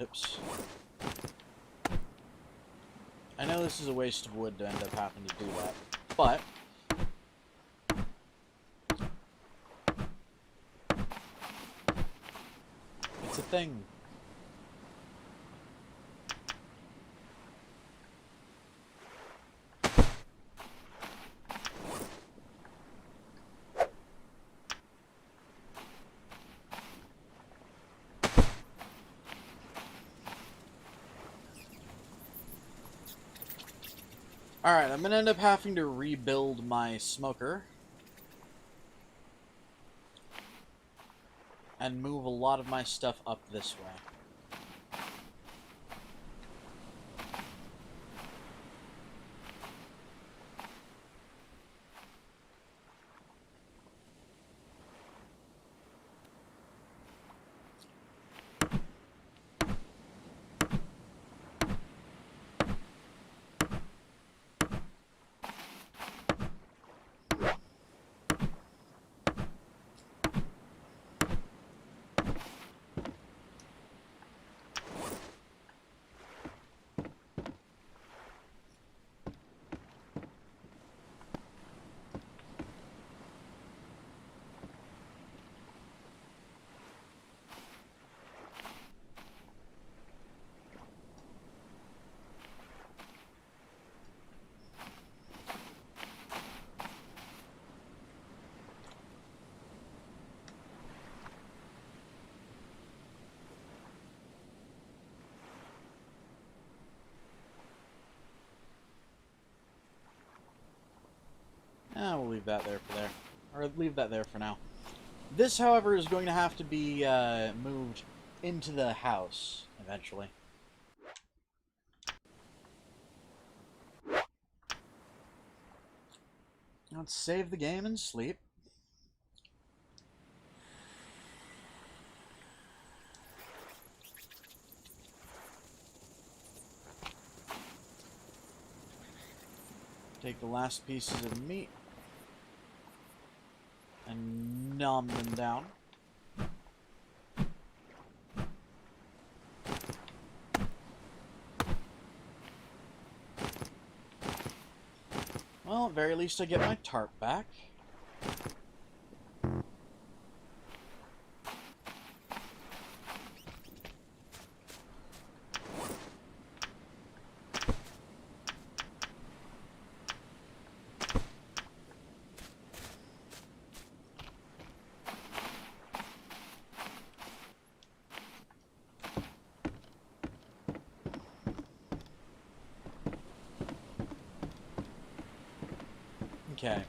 Oops. I know this is a waste of wood to end up having to do that, but it's a thing. Alright, I'm gonna end up having to rebuild my smoker. And move a lot of my stuff up this way. We'll leave that there for there. Or leave that there for now. This, however, is going to have to be moved into the house eventually. Let's save the game and sleep. Take the last pieces of meat and nom them down. Well, at very least I get my tarp back. Okay.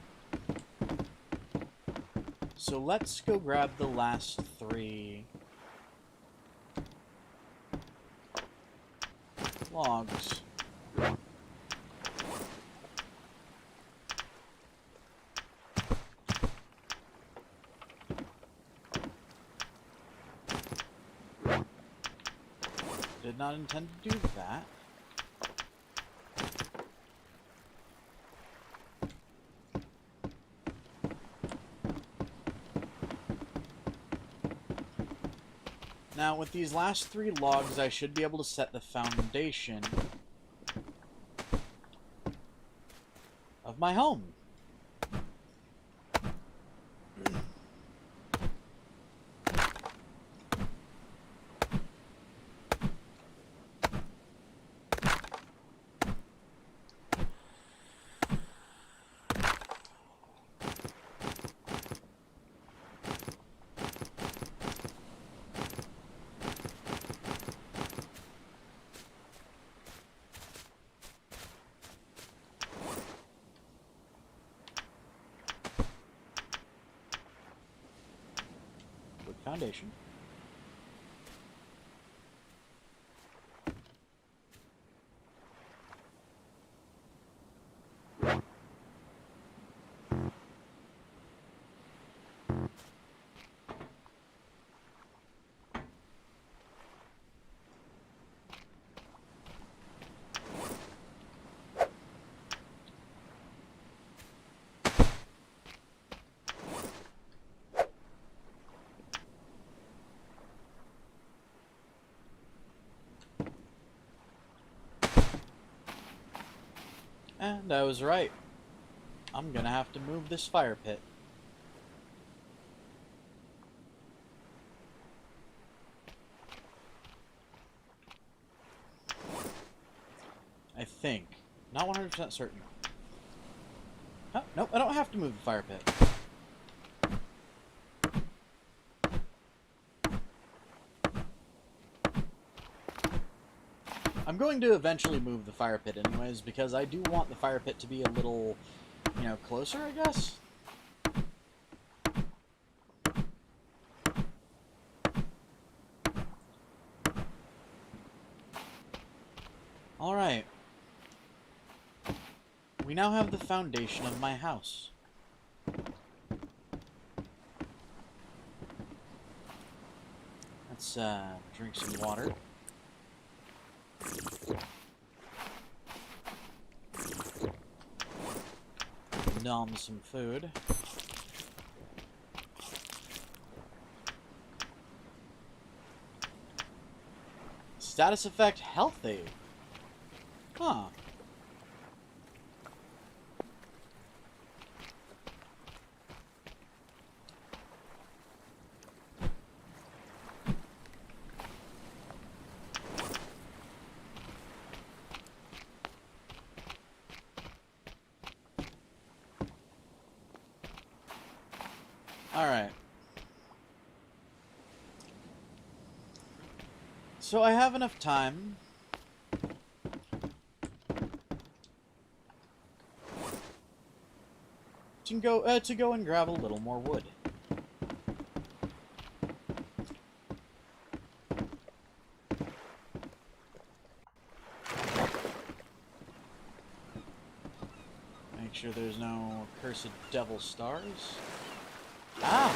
So let's go grab the last 3 logs. Did not intend to do that. Now, with these last 3 logs, I should be able to set the foundation of my home. Foundation. And I was right. I'm gonna have to move this fire pit. I think. Not 100% certain. Oh, nope, I don't have to move the fire pit. I'm going to eventually move the fire pit anyways, because I do want the fire pit to be a little, you know, closer, I guess? Alright. We now have the foundation of my house. Let's, drink some water. Nom some food. Status effect healthy. Huh. Alright. So I have enough time to go and grab a little more wood. Make sure there's no cursed devil stars. Ah!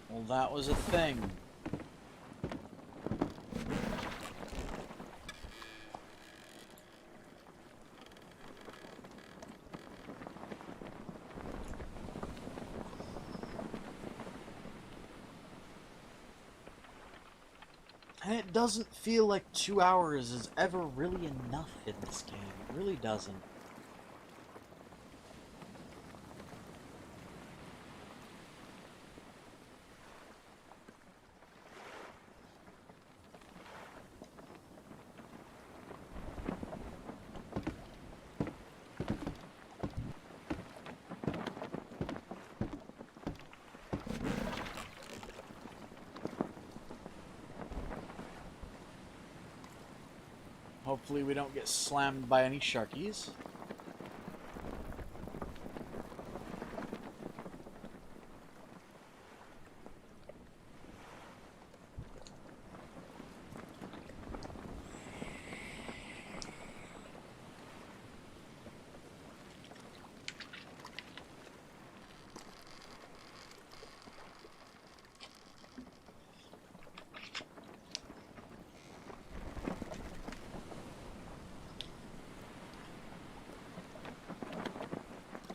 Well, that was a thing. And it doesn't feel like 2 hours is ever really enough in this game. It really doesn't. Hopefully we don't get slammed by any sharkies.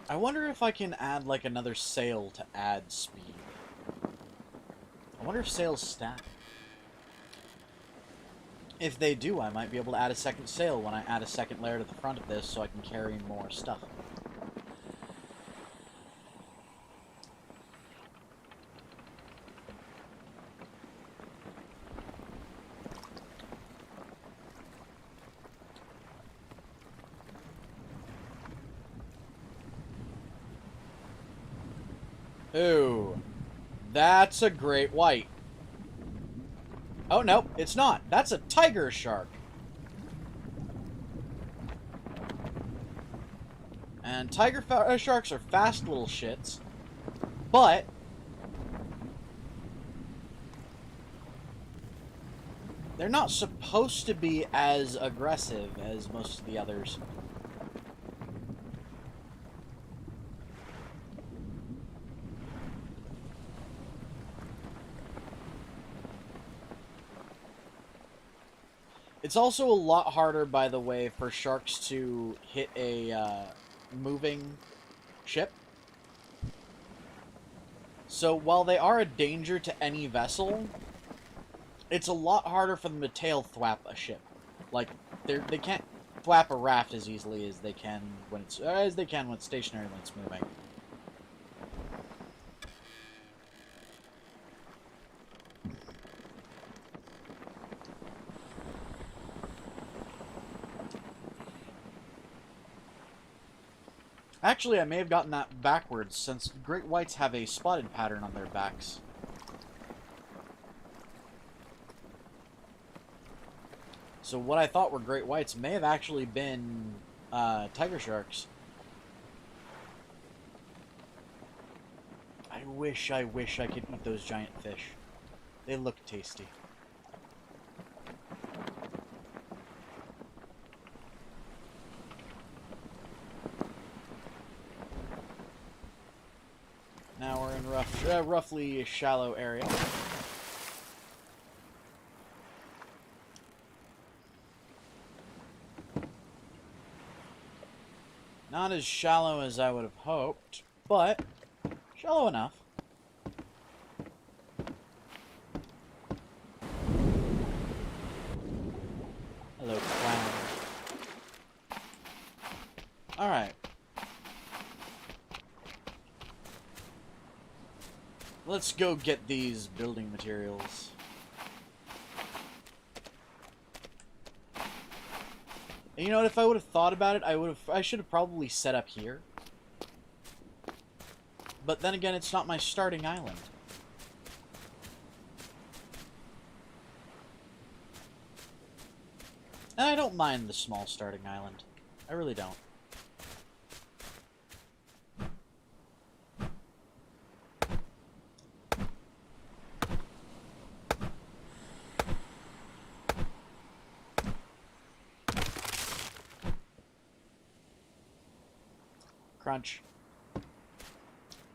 I wonder if I can add, like, another sail to add speed. I wonder if sails stack. If they do, I might be able to add a second sail when I add a second layer to the front of this so I can carry more stuff. Ooh, that's a great white. Oh, no, it's not. That's a tiger shark. And tiger sharks are fast little shits, but they're not supposed to be as aggressive as most of the others. It's also a lot harder, by the way, for sharks to hit a moving ship. So while they are a danger to any vessel, it's a lot harder for them to tail thwap a ship. Like, they can't thwap a raft as easily as they can when it's stationary when it's moving. Actually, I may have gotten that backwards, since great whites have a spotted pattern on their backs. So what I thought were great whites may have actually been tiger sharks. I wish I could eat those giant fish. They look tasty. Now we're in roughly a shallow area. Not as shallow as I would have hoped, but shallow enough. Hello, clown. Alright. Let's go get these building materials. And you know what, if I would have thought about it, I should have probably set up here. But then again, it's not my starting island. And I don't mind the small starting island. I really don't. Crunch.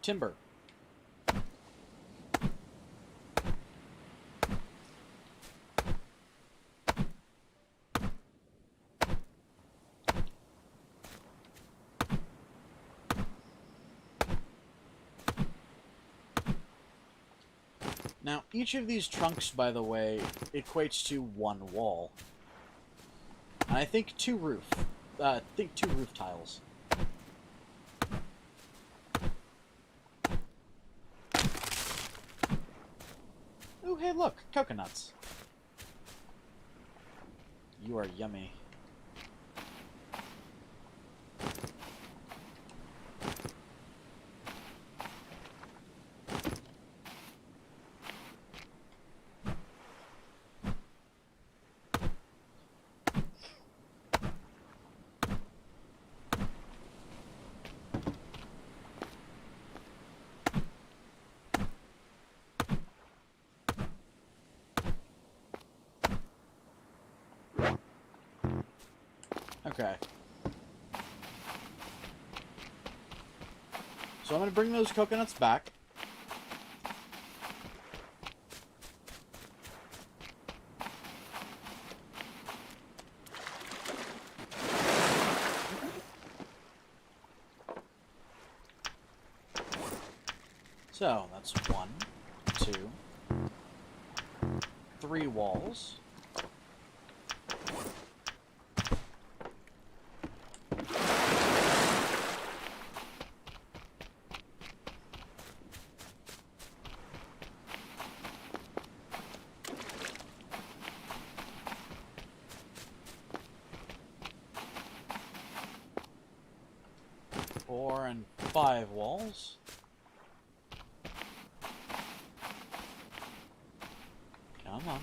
Timber. Now, each of these trunks, by the way, equates to one wall. And I think two roof tiles. Ooh, hey, look, coconuts. You are yummy. Okay. So I'm going to bring those coconuts back. So that's 1, 2, 3 walls. Four and 5 walls. Come on.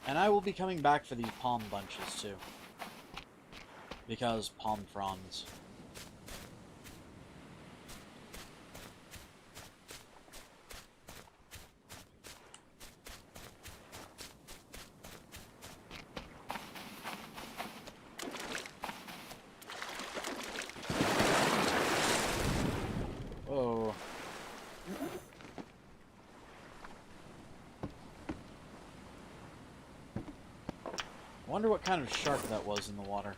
And I will be coming back for these palm bunches too. Because palm fronds. Oh. I wonder what kind of shark that was in the water.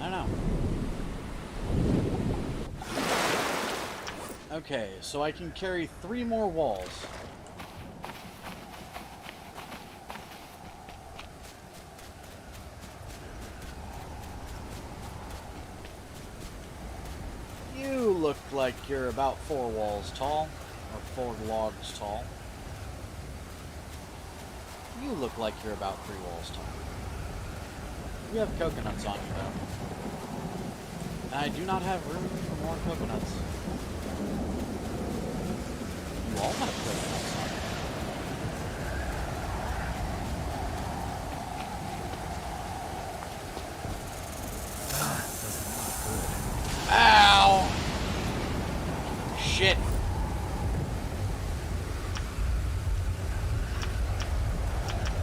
I don't know. Okay, so I can carry 3 more walls. You look like you're about 4 walls tall, or 4 logs tall. You look like you're about 3 walls tall. You have coconuts on you, though. And I do not have room for more coconuts. You all have coconuts on you.
Doesn't look good.
Ow! Shit.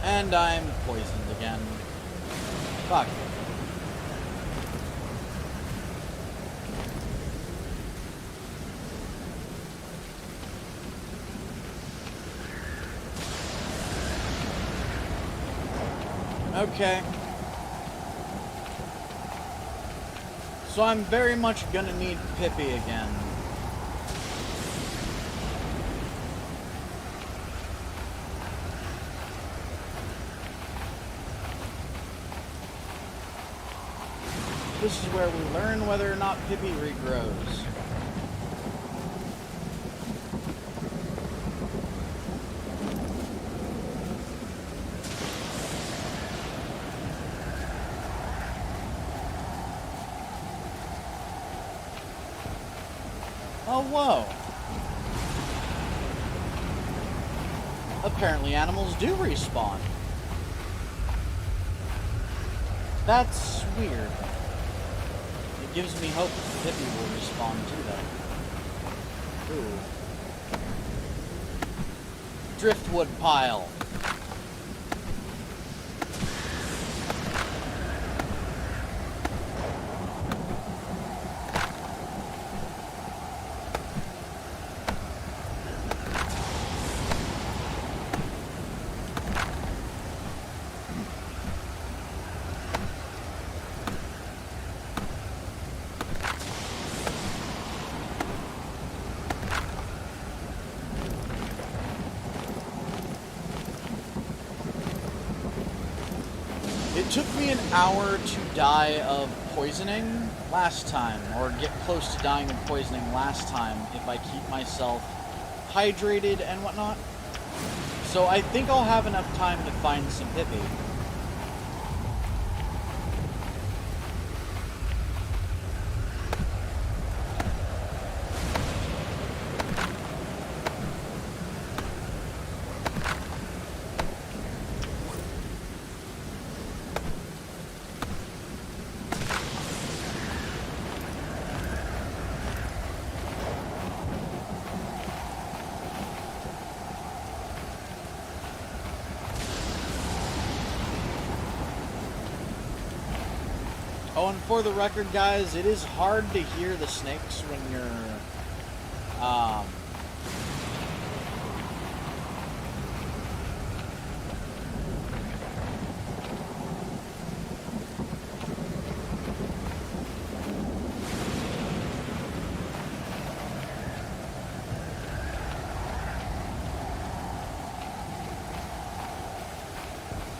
And I'm poisoned again. Fuck. Okay. So I'm very much gonna need Pippi again. This is where we learn whether or not Pippi regrows. Oh, whoa. Apparently animals do respawn. That's weird. It gives me hope that the Pippi will respawn too, though. Ooh. Driftwood pile. It took me an hour to die of poisoning last time, or get close to dying of poisoning last time, if I keep myself hydrated and whatnot. So I think I'll have enough time to find some Pippi. Oh, and for the record, guys, it is hard to hear the snakes when you're,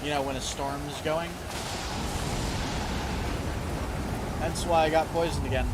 you know, when a storm is going. That's why I got poisoned again.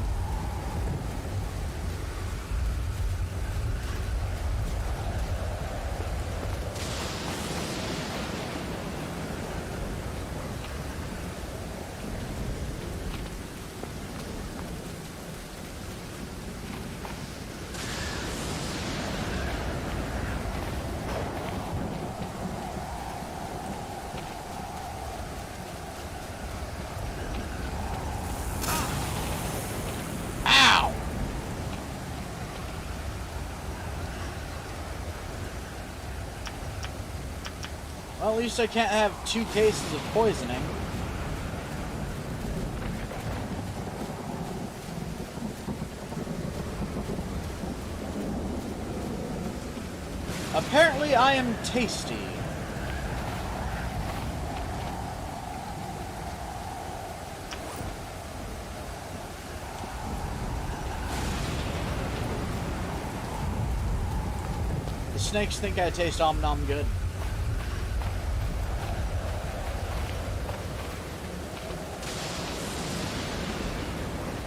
Well, at least I can't have 2 cases of poisoning. Apparently, I am tasty. The snakes think I taste om-nom good.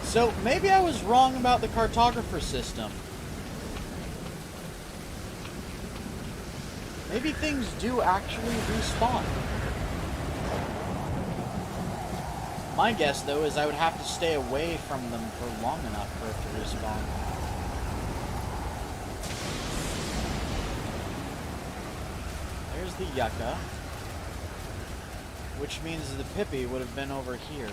So, maybe I was wrong about the cartographer system. Maybe things do actually respawn. My guess, though, is I would have to stay away from them for long enough for it to respawn. There's the yucca. Which means the Pippi would have been over here.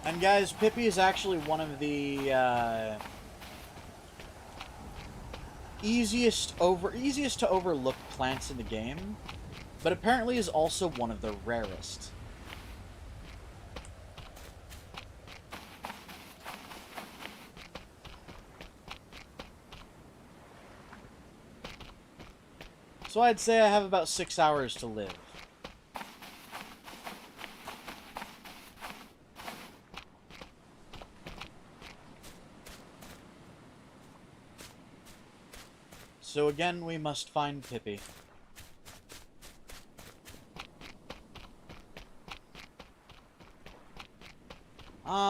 And guys, Pippi is actually one of the easiest to overlook plants in the game, but apparently is also one of the rarest. So I'd say I have about 6 hours to live. So again, we must find Pippi.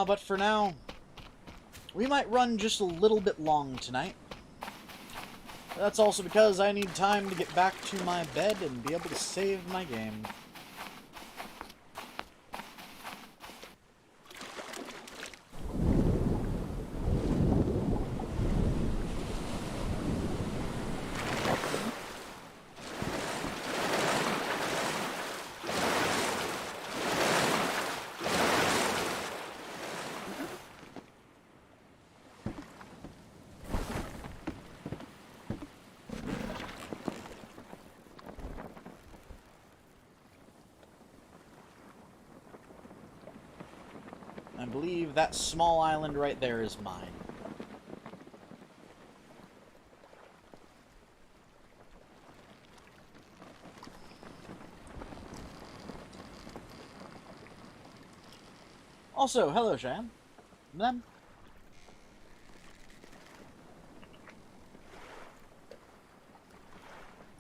But for now, we might run just a little bit long tonight. That's also because I need time to get back to my bed and be able to save my game. believe that small island right there is mine. Also, hello, Cheyenne. Them.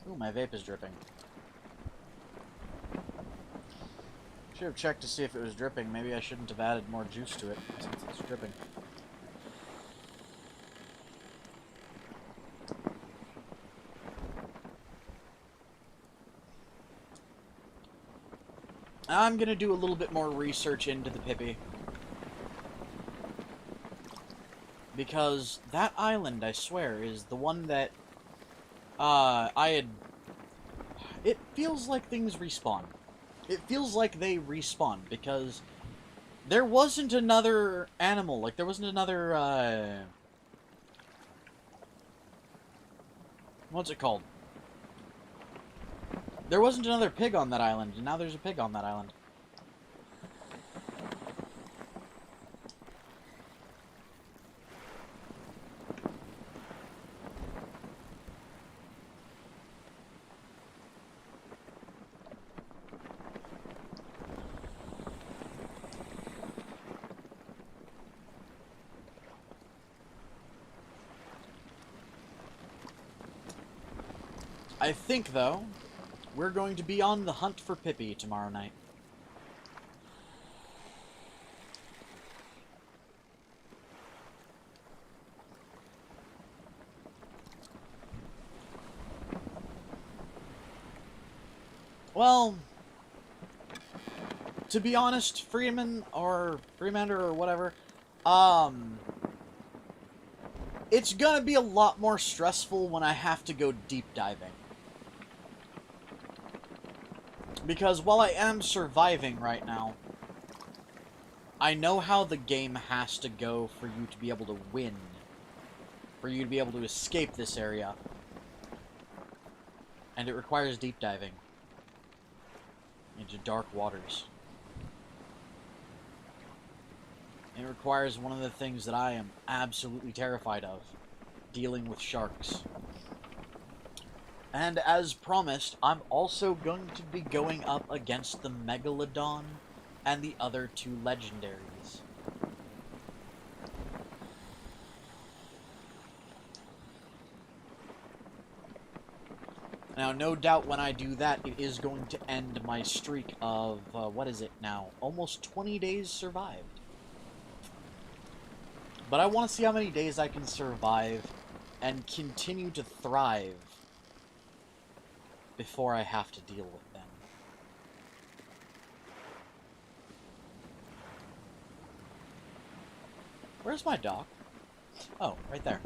Ooh, my vape is dripping. Should have checked to see if it was dripping. Maybe I shouldn't have added more juice to it, since it's dripping. I'm gonna do a little bit more research into the Pippi. Because that island, I swear, is the one that, it feels like things respawn. It feels like they respawn, because there wasn't another animal, like, there wasn't another, what's it called? There wasn't another pig on that island, and now there's a pig on that island. I think, though, we're going to be on the hunt for Pippi tomorrow night. Well, to be honest, Freemander or whatever, it's gonna be a lot more stressful when I have to go deep diving. Because while I am surviving right now, I know how the game has to go for you to be able to win. For you to be able to escape this area. And it requires deep diving into dark waters. It requires one of the things that I am absolutely terrified of. Dealing with sharks. And as promised, I'm also going to be going up against the Megalodon and the other two legendaries. Now, no doubt when I do that, it is going to end my streak of, what is it now? Almost 20 days survived. But I want to see how many days I can survive and continue to thrive before I have to deal with them. Where's my dock? Oh, right there.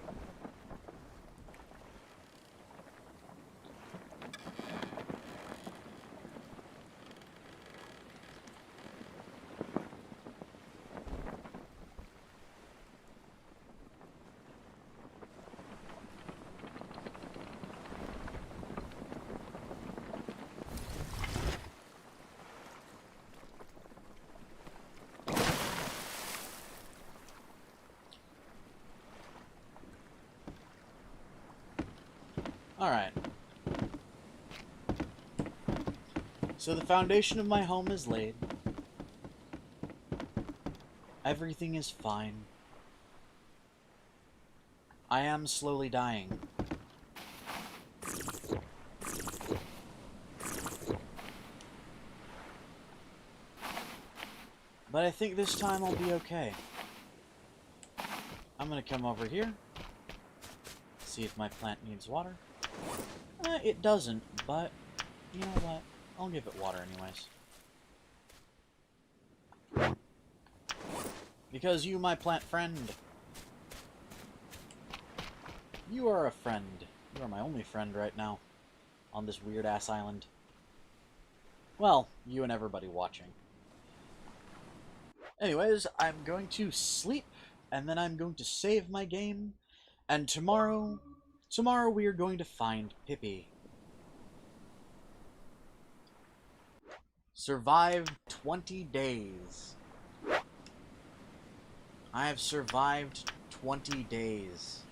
Alright. So the foundation of my home is laid. Everything is fine. I am slowly dying. But I think this time I'll be okay. I'm gonna come over here. See if my plant needs water. It doesn't, but you know what? I'll give it water anyways. Because you, my plant friend. You are a friend. You are my only friend right now. On this weird-ass island. Well, you and everybody watching. Anyways, I'm going to sleep, and then I'm going to save my game, and tomorrow we are going to find Pippi. Survive 20 days. I have survived 20 days.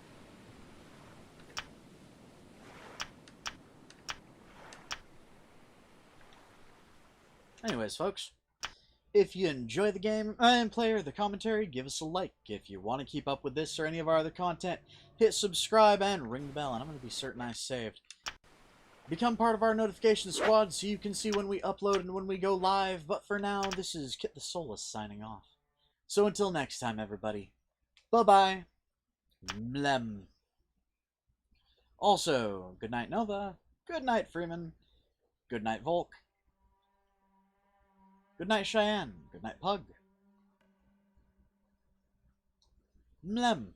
Anyways, folks, if you enjoy the game and player the commentary, give us a like. If you want to keep up with this or any of our other content, hit subscribe and ring the bell, and I'm going to be certain I saved. Become part of our notification squad so you can see when we upload and when we go live. But for now, this is Kitthesoulless signing off. So until next time, everybody. Bye-bye. Mlem. Also, good night, Nova. Good night, Freeman. Good night, Volk. Good night, Cheyenne. Good night, Pug. Mlem.